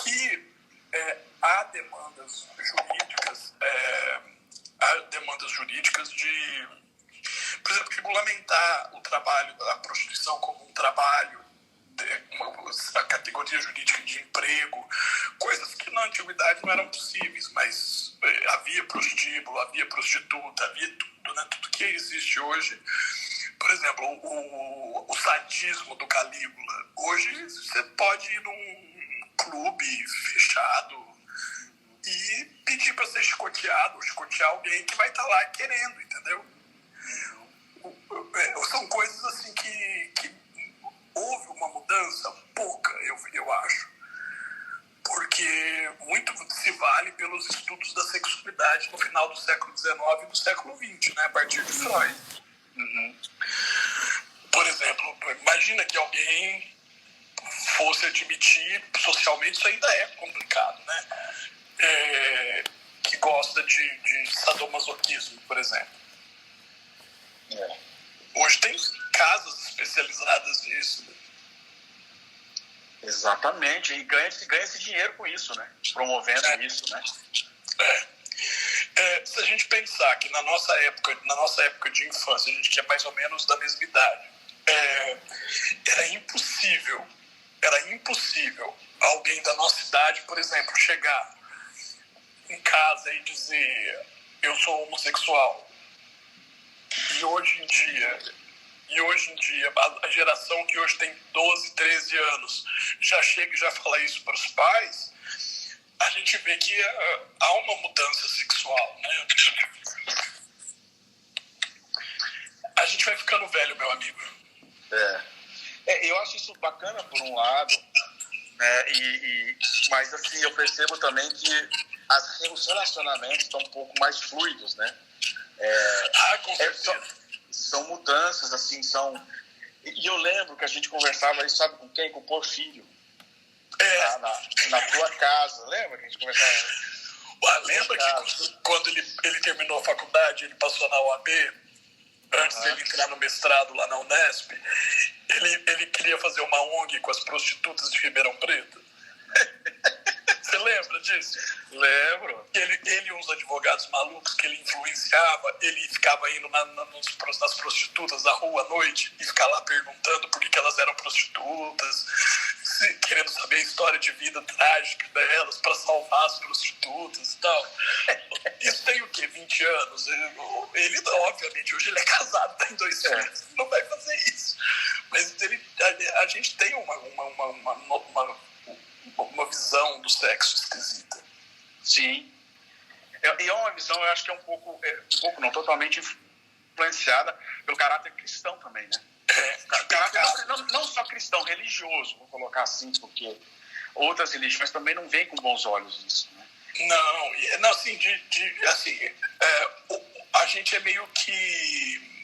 que há demandas jurídicas de, por exemplo, regulamentar o trabalho, a prostituição como um trabalho, a categoria jurídica de emprego, coisas que na antiguidade não eram possíveis, mas havia prostíbulo, havia prostituta, havia tudo, né? Tudo que existe hoje. Por exemplo, o sadismo do Calígula. Hoje você pode ir num clube fechado e pedir para ser chicoteado, chicotear alguém que vai estar lá querendo, entendeu? São coisas assim que houve uma mudança pouca, eu acho. Porque muito se vale pelos estudos da sexualidade no final do século XIX e do século XX, né, a partir de Freud. Uhum. Por exemplo, imagina que alguém fosse admitir socialmente, isso ainda é complicado, né? Que gosta de sadomasoquismo, por exemplo. Hoje tem casas especializadas nisso. Né? Exatamente, e ganha-se dinheiro com isso, né? Promovendo isso, né? Se a gente pensar que na nossa época de infância, a gente que é mais ou menos da mesma idade, era impossível alguém da nossa idade, por exemplo, chegar em casa e dizer eu sou homossexual. E hoje em e hoje em dia, a geração que hoje tem 12, 13 anos, já chega e já fala isso para os pais, a gente vê que há uma mudança sexual, né? A gente vai ficando velho, meu amigo. Eu acho isso bacana por um lado, né? Mas assim, eu percebo também que os relacionamentos estão um pouco mais fluidos, né? Com certeza. São mudanças, assim, são... E eu lembro que a gente conversava isso, sabe com quem? Com o Porfírio. Na tua casa, lembra que a gente conversava? Lembra que quando ele terminou a faculdade, ele passou na UAB, antes dele entrar no mestrado lá na Unesp, ele queria fazer uma ONG com as prostitutas de Ribeirão Preto. Você lembra disso? Lembro. Ele e uns advogados malucos que ele influenciava, ele ficava indo nas prostitutas da rua à noite e ficava lá perguntando por que elas eram prostitutas, querendo saber a história de vida trágica delas para salvar as prostitutas e tal. Isso tem o quê? 20 anos? Ele obviamente, hoje ele é casado, tem 2 filhos, não vai fazer isso. Mas a gente tem uma visão do sexo esquisita. Sim. E é uma visão, eu acho que é um pouco não, totalmente influenciada pelo caráter cristão também, né? Caráter não só cristão, religioso, vou colocar assim, porque outras religiões também não veem com bons olhos isso, né? Não, assim, a gente é meio que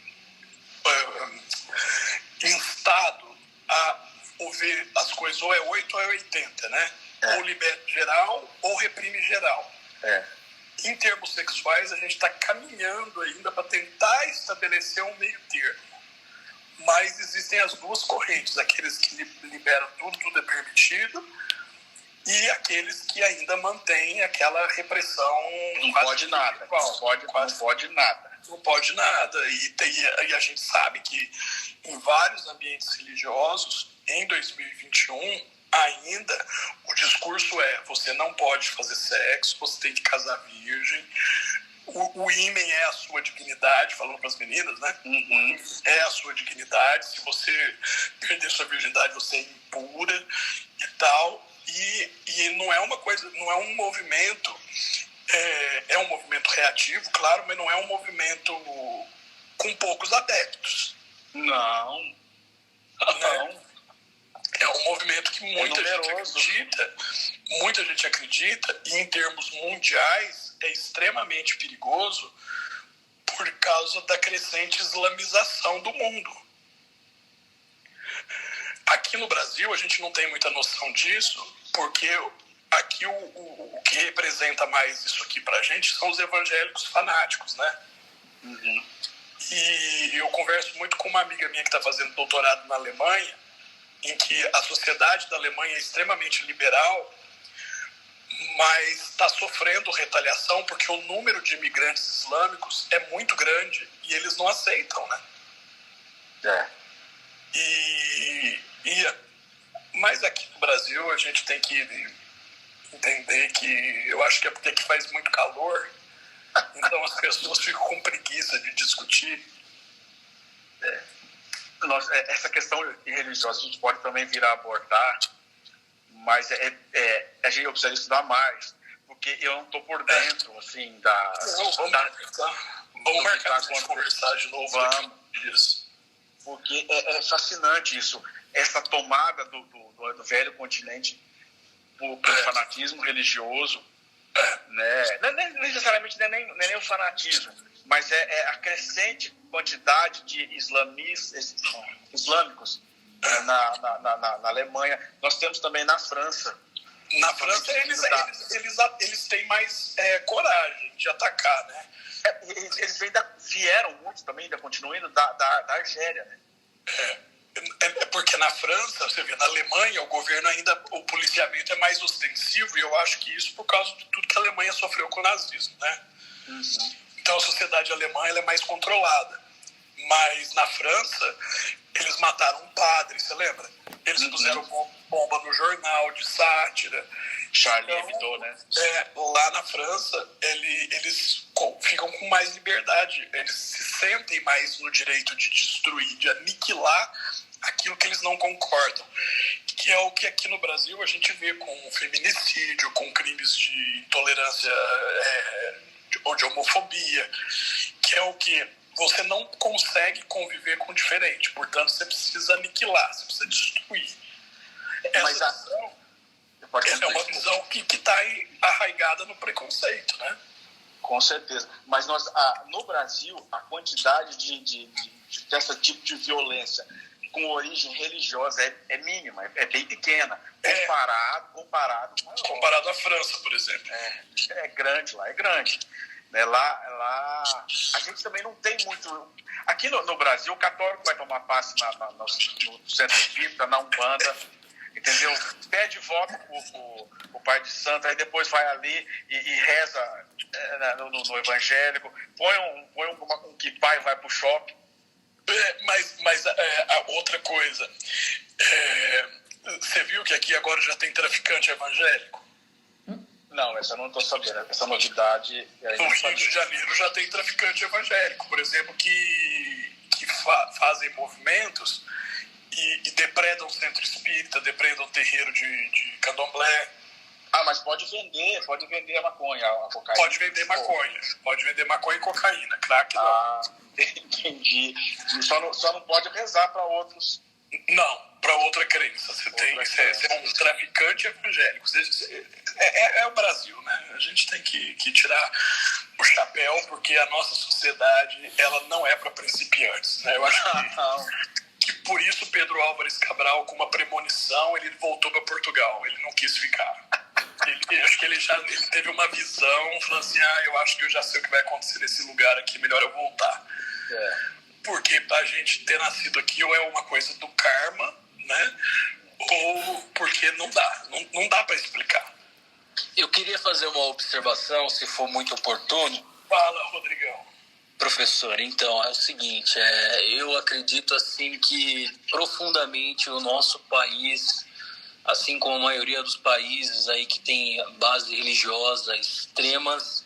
instado a ver as coisas ou é 8 ou é 80, né? Ou libera geral ou reprime geral. Em termos sexuais, a gente está caminhando ainda para tentar estabelecer um meio termo. Mas existem as duas correntes, aqueles que liberam tudo é permitido, e aqueles que ainda mantêm aquela repressão. Não pode nada. Não pode nada. E a gente sabe que em vários ambientes religiosos, em 2021, ainda o discurso você não pode fazer sexo, você tem que casar virgem. O ímen é a sua dignidade, falando para as meninas, né? É a sua dignidade. Se você perder sua virgindade, você é impura e tal. E não é uma coisa, não é um movimento, é um movimento reativo, claro, mas não é um movimento com poucos adeptos. Não. É um movimento que muita gente acredita, e em termos mundiais é extremamente perigoso por causa da crescente islamização do mundo. Aqui no Brasil a gente não tem muita noção disso, porque aqui o que representa mais isso aqui pra gente são os evangélicos fanáticos, né? E eu converso muito com uma amiga minha que está fazendo doutorado na Alemanha, em que a sociedade da Alemanha é extremamente liberal, mas está sofrendo retaliação porque o número de imigrantes islâmicos é muito grande e eles não aceitam, né? Mas aqui no Brasil a gente tem que entender que eu acho que é porque aqui faz muito calor, então as pessoas ficam com preguiça de discutir. Essa questão religiosa a gente pode também vir a abordar, mas a gente precisa estudar mais, porque eu não estou por dentro, assim, Vamos marcar de conversar de novo. Vamos. Isso. Porque é fascinante isso, essa tomada do velho continente por fanatismo religioso, né? Não é necessariamente nem o fanatismo, mas a crescente quantidade de islâmicos na Alemanha. Nós temos também na França. Na França eles têm mais coragem de atacar, né? Eles ainda vieram muito também, ainda continuam indo da Argélia, né? Porque na França, você vê, na Alemanha o governo ainda, o policiamento é mais ostensivo, e eu acho que isso por causa de tudo que a Alemanha sofreu com o nazismo, né? Então a sociedade alemã ela é mais controlada. Mas na França eles mataram um padre, você lembra? Eles puseram bomba no jornal de sátira Charlie Hebdo, né? Lá na França, eles ficam com mais liberdade. Eles se sentem mais no direito de destruir, de aniquilar aquilo que eles não concordam. Que é o que aqui no Brasil a gente vê com feminicídio, com crimes de intolerância ou de homofobia, que é o que você não consegue conviver com o diferente. Portanto, você precisa aniquilar, você precisa destruir. Essa é uma visão que está arraigada no preconceito, né? Com certeza. Mas no Brasil, a quantidade desse tipo de violência com origem religiosa é mínima, é bem pequena, comparado à França, por exemplo. É grande lá, é grande. Né? Lá a gente também não tem muito... Aqui no Brasil, o católico vai tomar passe no centro espírita, na Umbanda, entendeu? Pede voto pro pai de santo, aí depois vai ali e reza no evangélico, põe um que pai vai pro shopping. Mas a outra coisa, você viu que aqui agora já tem traficante evangélico? Não, essa eu não estou sabendo, essa novidade... No Rio de Janeiro já tem traficante evangélico, por exemplo, que fazem movimentos e depredam centro espírita, depredam terreiro de candomblé. Mas pode vender a maconha, a cocaína. Pode vender maconha e cocaína, crack não. Entendi. Só não pode rezar para outros. Não, para outra crença. Você é um traficante evangélico. É o Brasil, né? A gente tem que tirar o chapéu, porque a nossa sociedade ela não é para principiantes, né? Eu acho que por isso Pedro Álvares Cabral, com uma premonição, ele voltou para Portugal. Ele não quis ficar. Acho que ele teve uma visão, falou assim, eu acho que eu já sei o que vai acontecer nesse lugar aqui, melhor eu voltar. Porque a gente ter nascido aqui ou é uma coisa do karma, né? Ou porque não dá para explicar. Eu queria fazer uma observação, se for muito oportuno. Fala, Rodrigão. Professor, então, é o seguinte, eu acredito assim que profundamente o nosso país, assim como a maioria dos países aí que tem base religiosa extremas,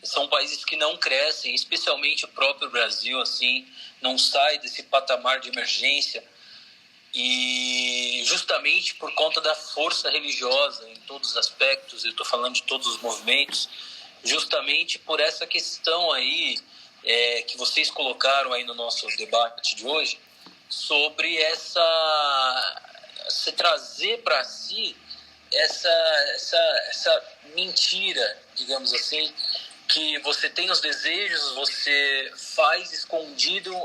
são países que não crescem, especialmente o próprio Brasil, assim, não sai desse patamar de emergência, e justamente por conta da força religiosa em todos os aspectos, eu estou falando de todos os movimentos, justamente por essa questão aí que vocês colocaram aí no nosso debate de hoje, sobre se trazer para si essa mentira, digamos assim, que você tem os desejos, você faz escondido,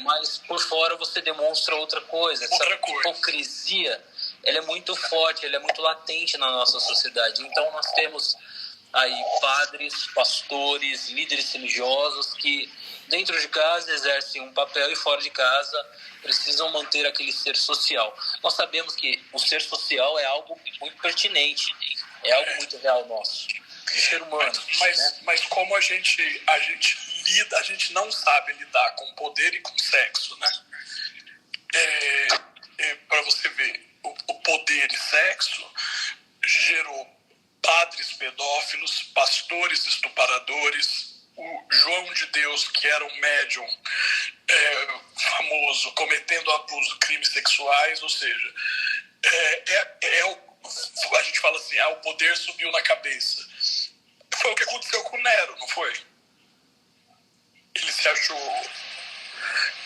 mas por fora você demonstra outra coisa. Essa hipocrisia, ela é muito forte, ela é muito latente na nossa sociedade. Então nós temos aí padres, pastores, líderes religiosos que dentro de casa exercem um papel e fora de casa precisam manter aquele ser social. Nós sabemos que o ser social é algo muito pertinente, é algo muito real nosso. Ser humano, mas como a gente lida, a gente não sabe lidar com poder e com sexo, né? Para você ver, o poder e sexo gerou padres pedófilos, pastores estupradores, o João de Deus, que era um médium famoso, cometendo abuso, crimes sexuais, ou seja, a gente fala assim, o poder subiu na cabeça. Foi o que aconteceu com Nero, não foi? Ele se achou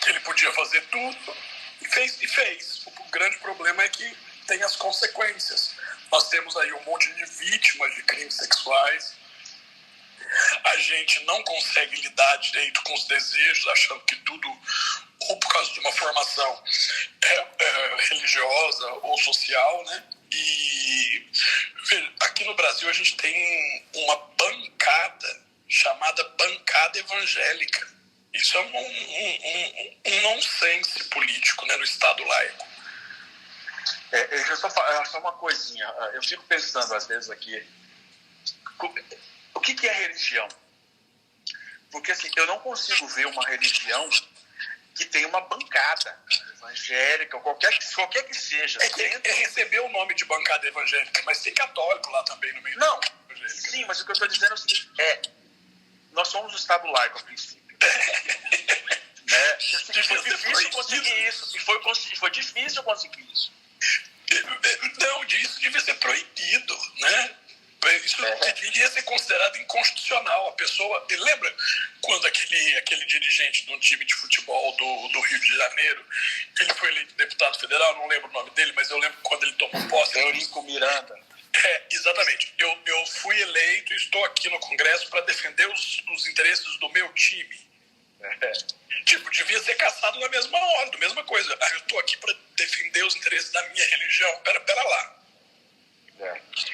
que ele podia fazer tudo e fez. O grande problema é que tem as consequências. Nós temos aí um monte de vítimas de crimes sexuais. A gente não consegue lidar direito com os desejos, achando que tudo, ou por causa de uma formação religiosa ou social, né? E aqui no Brasil a gente tem uma bancada chamada bancada evangélica. Isso é um nonsense político, né, no Estado laico. Só uma coisinha. Eu fico pensando às vezes aqui, o que é religião? Porque assim, eu não consigo ver uma religião que tem uma bancada. evangélica, qualquer que seja. É receber o nome de bancada evangélica, mas tem católico lá também no meio. Não, evangélica. sim, mas o que eu estou dizendo é o seguinte, nós somos o Estado laico a princípio. Né? Foi difícil conseguir isso, e foi difícil conseguir isso. Não, isso devia ser proibido, né? Isso deveria ser considerado inconstitucional. A pessoa... Lembra quando aquele dirigente de um time de futebol do Rio de Janeiro, ele foi eleito deputado federal, não lembro o nome dele, mas eu lembro quando ele tomou posse. Eurico Miranda. Exatamente. Eu fui eleito e estou aqui no Congresso para defender os interesses do meu time. Tipo, devia ser caçado na mesma hora, da mesma coisa. Eu estou aqui para defender os interesses da minha religião. Pera lá.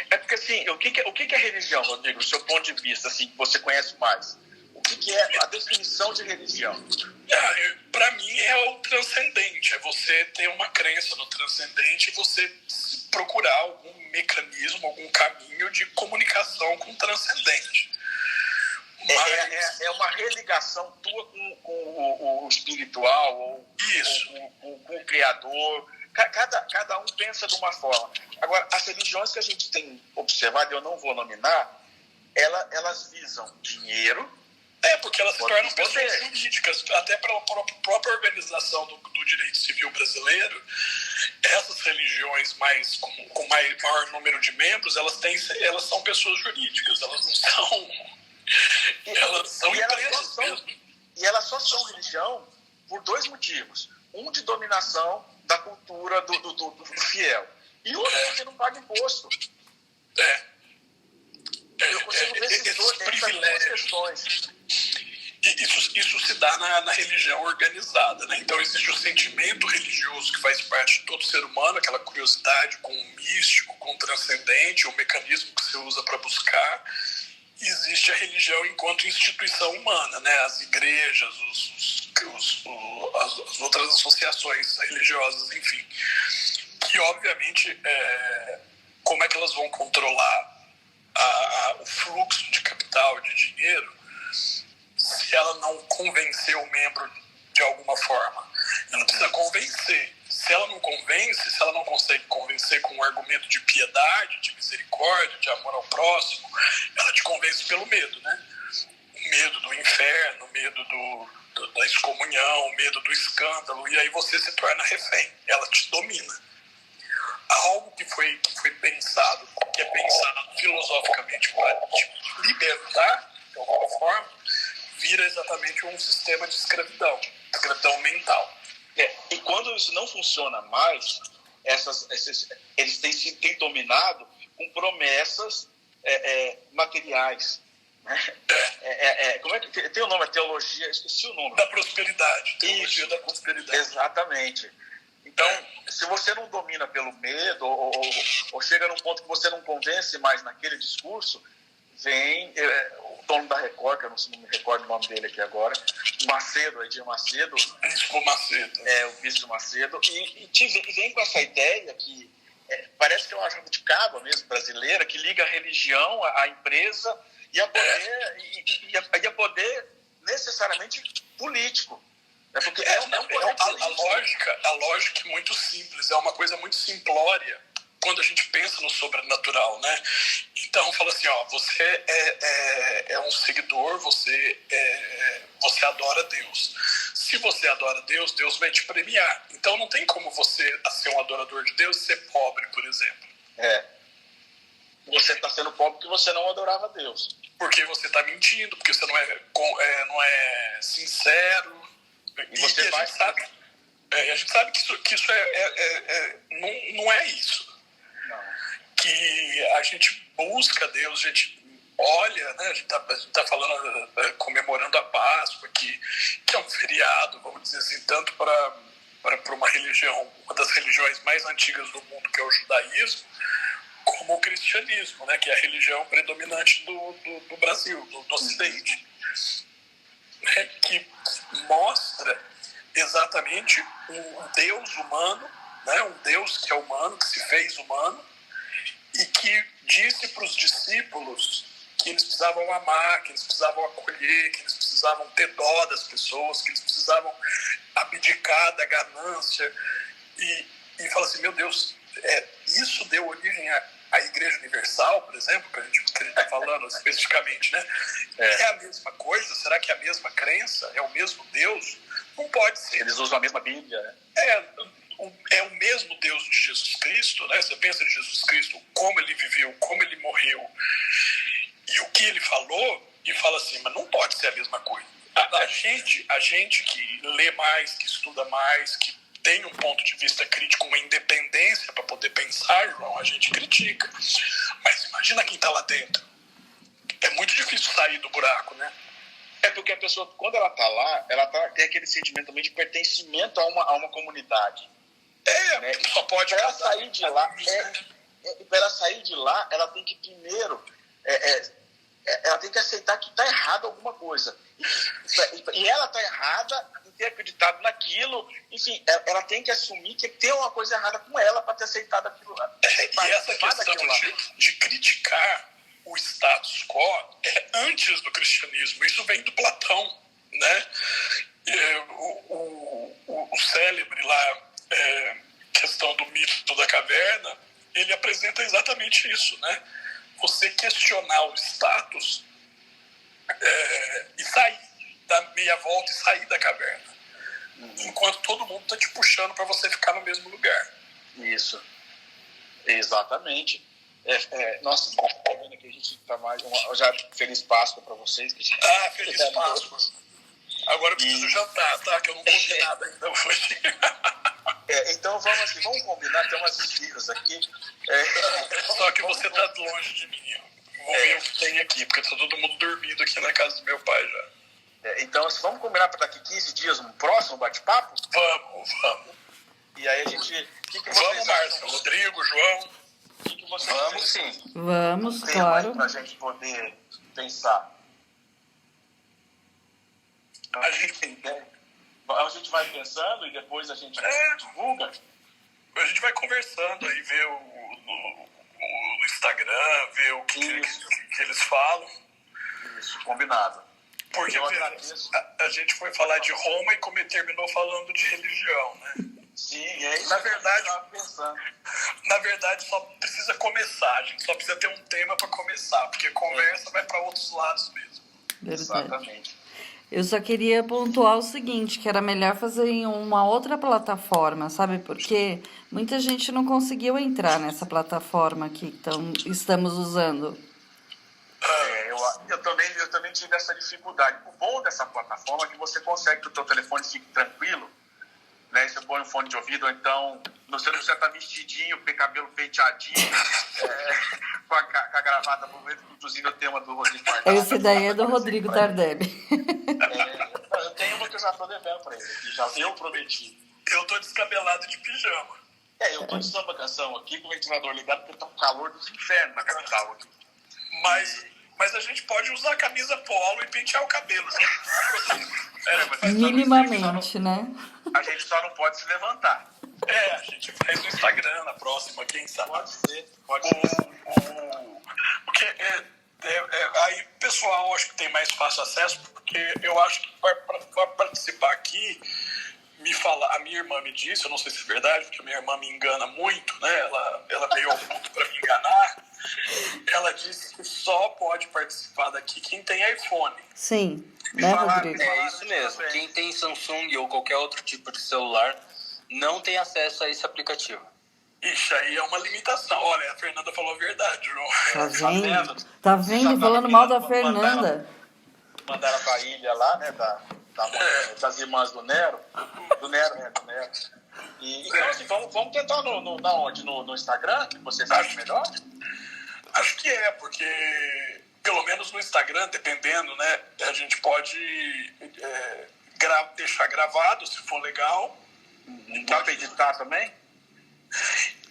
É porque, assim, o que é religião, Rodrigo, do seu ponto de vista, assim, que você conhece mais? O que é a definição de religião? Para mim é o transcendente, é você ter uma crença no transcendente e você procurar algum mecanismo, algum caminho de comunicação com o transcendente. Mas... É uma religação tua com o espiritual ou com o Criador. Cada um pensa de uma forma. Agora, as religiões que a gente tem observado, eu não vou nominar, elas visam dinheiro. Porque elas se tornam pessoas jurídicas, até pela própria organização do direito civil brasileiro. Essas religiões com maior número de membros, elas são pessoas jurídicas, elas não são... Elas são empresas mesmo. E elas só são religião por dois motivos. Um de dominação da cultura do fiel. E outro porque não paga imposto. Eu consigo ver essas duas questões. Isso se dá na religião organizada, né? Então existe o sentimento religioso que faz parte de todo ser humano, aquela curiosidade com o místico, com o transcendente, o mecanismo que você usa para buscar. Existe a religião enquanto instituição humana, né? As igrejas, as outras associações religiosas, enfim. Que, obviamente, como é que elas vão controlar o fluxo de capital, de dinheiro, se ela não convencer o membro de alguma forma? Ela precisa convencer. Se ela não convence, se ela não consegue convencer com um argumento de piedade, de misericórdia, de amor ao próximo, ela te convence pelo medo, né? O medo do inferno, o medo da excomunhão, o medo do escândalo, e aí você se torna refém, ela te domina. Algo que foi pensado, que é pensado filosoficamente para te libertar, de alguma forma, vira exatamente um sistema de escravidão mental. E quando isso não funciona mais, eles têm dominado com promessas materiais. Né? Como é que tem o nome? A teologia, esqueci o nome. Da prosperidade. Teologia isso, da prosperidade. Exatamente. Então, se você não domina pelo medo, ou chega num ponto que você não convence mais naquele discurso, vem o dono da Record, que eu não me recordo o nome dele aqui agora, Edir Macedo. Bispo Macedo. O Bispo Macedo. E vem com essa ideia que parece que é uma jabuticaba mesmo brasileira, que liga a religião à empresa e a poder necessariamente político. Porque a lógica é muito simples, é uma coisa muito simplória quando a gente pensa no sobrenatural, né? Então, fala assim, você é um seguidor, você adora Deus. Se você adora Deus, Deus vai te premiar. Então, não tem como você ser um adorador de Deus e ser pobre, por exemplo. Você está sendo pobre porque você não adorava Deus. Porque você está mentindo, porque você não é sincero. E você vai... a gente sabe que isso não é isso. Não. Que a gente busca Deus, a gente olha, né? A gente tá falando, comemorando a Páscoa, que é um feriado, vamos dizer assim, tanto para uma religião, uma das religiões mais antigas do mundo, que é o judaísmo, como o cristianismo, né? Que é a religião predominante do Brasil, do Ocidente. Que mostra exatamente um Deus humano, né? Um Deus que é humano, que se fez humano, e que disse para os discípulos que eles precisavam amar, que eles precisavam acolher, que eles precisavam precisavam ter dó das pessoas, que eles precisavam abdicar da ganância. E fala assim, meu Deus, isso deu origem à Igreja Universal, por exemplo, que a gente está falando especificamente, né? É a mesma coisa? Será que é a mesma crença? É o mesmo Deus? Não pode ser. Eles usam a mesma Bíblia, né? É o mesmo Deus de Jesus Cristo, né? Você pensa em Jesus Cristo, como ele viveu, como ele morreu, e o que ele falou, e fala assim, mas não pode ser a mesma coisa. A gente que lê mais, que estuda mais, que tem um ponto de vista crítico, uma independência para poder pensar, João, a gente critica. Mas imagina quem está lá dentro. É muito difícil sair do buraco, né? É porque a pessoa, quando ela está lá, tem aquele sentimento também de pertencimento a uma comunidade. Né? Só pode... Para ela sair de lá, ela tem que primeiro... ela tem que aceitar que está errado alguma coisa. E ela está errada em ter acreditado naquilo. Enfim, ela tem que assumir que tem uma coisa errada com ela para ter aceitado aquilo. E essa questão de criticar o status quo é antes do cristianismo. Isso vem do Platão, né? O célebre lá, questão do mito da caverna, ele apresenta exatamente isso, né? Você questionar o status e sair, dar meia volta e sair da caverna. Enquanto todo mundo está te puxando para você ficar no mesmo lugar. Isso. Exatamente. Nossa, tá vendo que a gente tá mais... Já Feliz Páscoa para vocês. Feliz Páscoa. Agora eu preciso jantar, tá? Que eu não comi nada ainda hoje. Então vamos combinar, tem umas esfirras aqui. Só que você tá longe de mim. Vou ver o que tem aqui, porque tá todo mundo dormindo aqui na casa do meu pai já. Então, vamos combinar para daqui 15 dias um próximo bate-papo? Vamos. E aí a gente... Vamos, Márcio, Rodrigo, João. O que vocês Vamos sim. Vamos, claro. Para a gente poder pensar. A gente vai pensando e depois a gente divulga. A gente vai conversando aí, ver o Instagram, ver o que eles falam. Isso, combinado. Porque a gente foi falar de Roma e terminou falando de religião, né? Sim, e aí na verdade só precisa começar, a gente só precisa ter um tema para começar, porque conversa vai para outros lados mesmo. Verdade. Exatamente. Eu só queria pontuar o seguinte, que era melhor fazer em uma outra plataforma, sabe? Porque muita gente não conseguiu entrar nessa plataforma que estamos usando. Eu também tive essa dificuldade. O bom dessa plataforma é que você consegue que o teu telefone fique tranquilo, né? Você põe um fone de ouvido, ou então você não precisa estar vestidinho, com o cabelo penteadinho, com a gravata por dentro, inclusive o tema do Rodrigo Tardelli. Esse daí é do Rodrigo Tardelli. Eu tenho uma que eu já estou devendo para ele, eu prometi. Eu estou descabelado de pijama. Eu estou de samba canção aqui, com o ventilador ligado, porque está um calor dos infernos na capital aqui. Mas a gente pode usar a camisa polo e pentear o cabelo. Minimamente, né? A gente só não pode se levantar. A gente faz no Instagram na próxima, quem sabe. Pode ser. Porque aí o pessoal acho que tem mais fácil acesso, porque eu acho que para participar aqui, a minha irmã me disse, eu não sei se é verdade, porque a minha irmã me engana muito, né? Ela veio ao mundo para me enganar. Ela disse que só pode participar daqui quem tem iPhone. Sim, né, Rodrigo? É isso mesmo. Quem tem Samsung ou qualquer outro tipo de celular não tem acesso a esse aplicativo. Ixi, aí é uma limitação. Olha, a Fernanda falou a verdade, João. Tá vendo? Falando mal da Fernanda. Mandaram pra ilha lá, né, das irmãs do Nero. Do Nero. E, então, assim, vamos tentar na onde? No Instagram, que vocês acham melhor? Acho que porque pelo menos no Instagram, dependendo, né, a gente pode deixar gravado, se for legal. Dá para editar também?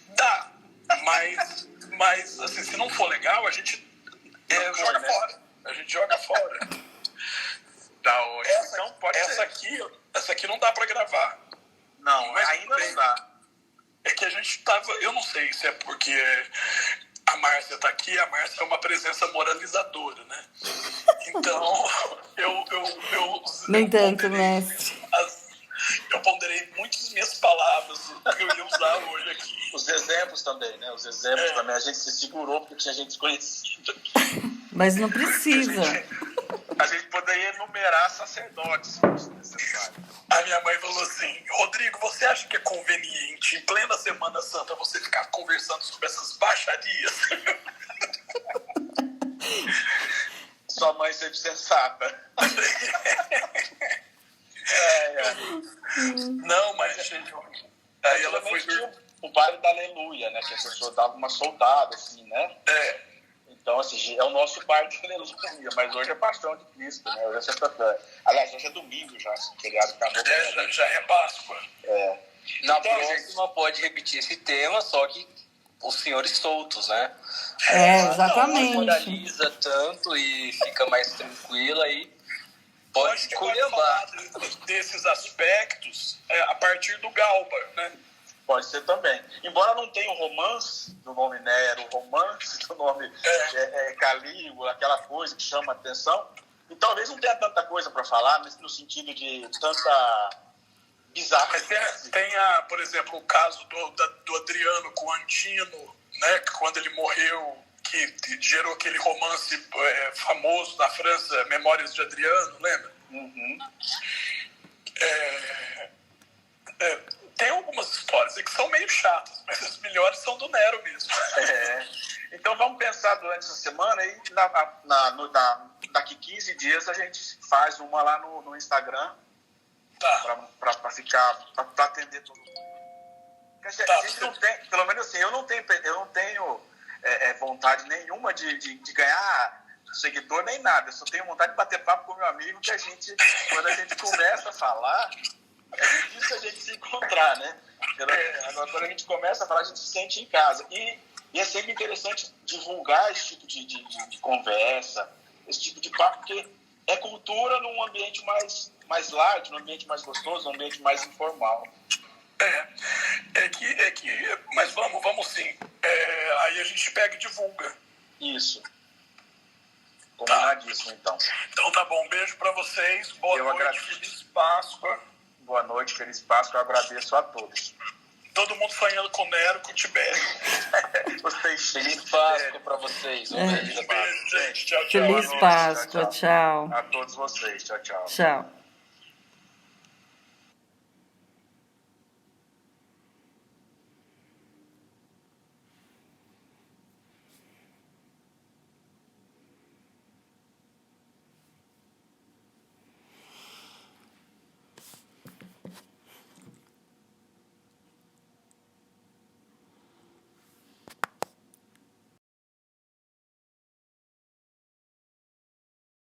Dá, mas assim, se não for legal, a gente joga fora. A gente joga fora. Tá ótimo. Então, pode ser. Essa aqui não dá para gravar. Não, mas ainda não dá. É que a gente tava... Eu não sei se é porque a Márcia tá aqui. A Márcia é uma presença moralizadora, né? Então, Nem tanto, mestre. Eu ponderei muitas minhas palavras que eu ia usar hoje aqui. Os exemplos também, né? Os exemplos também. A gente se segurou porque tinha gente desconhecida. Mas não precisa. A gente poderia enumerar sacerdotes, se fosse necessário. A minha mãe falou assim: Rodrigo, você acha que é conveniente, em plena Semana Santa, você ficar conversando sobre essas baixarias? Sua mãe sempre sensata. Não, mas gente, aí ela foi o baile da Aleluia, né? Que a pessoa dava uma soldada, assim, né? Então, assim, é o nosso baile da Aleluia, mas hoje é Paixão de Cristo, né? Hoje é Sexta-feira. Aliás, hoje é domingo já, o feriado acabou. Já é Páscoa. Na Então, próxima pode repetir esse tema, só que os senhores soltos, né? Não Exatamente. moraliza tanto e fica mais tranquila aí. Pode Pode esculhambar. falar desses aspectos a partir do Galba, né? Pode ser também. Embora não tenha o romance do nome Nero, o romance do nome Calígula, aquela coisa que chama a atenção, e talvez não tenha tanta coisa para falar, no sentido de tanta bizarra. Mas tem por exemplo, o caso do Adriano com o Antino, né? Que quando ele morreu, que gerou aquele romance famoso na França, Memórias de Adriano, lembra? Uhum. Tem algumas histórias que são meio chatas, mas as melhores são do Nero mesmo. Então vamos pensar durante essa semana e daqui 15 dias a gente faz uma lá no Instagram para ficar, para atender todo mundo. A gente não tem, pelo menos assim, eu não tenho vontade nenhuma de ganhar seguidor nem nada. Eu só tenho vontade de bater papo com meu amigo, que quando a gente começa a falar, é difícil a gente se encontrar, né? Agora, quando a gente começa a falar, a gente se sente em casa. E é sempre interessante divulgar esse tipo de conversa, esse tipo de papo, porque é cultura num ambiente mais light, num ambiente mais gostoso, num ambiente mais informal. Mas vamos sim. Aí a gente pega e divulga. Isso. Combinadíssimo, então. Então tá bom, um beijo pra vocês. Boa noite, feliz Páscoa. Boa noite, feliz Páscoa. Eu agradeço a todos. Todo mundo sonhando com Nero, com Tibério. Feliz Páscoa pra vocês. Um beijo, gente. Tchau, tchau. Feliz Páscoa, tchau. A todos vocês. Tchau, tchau. Tchau.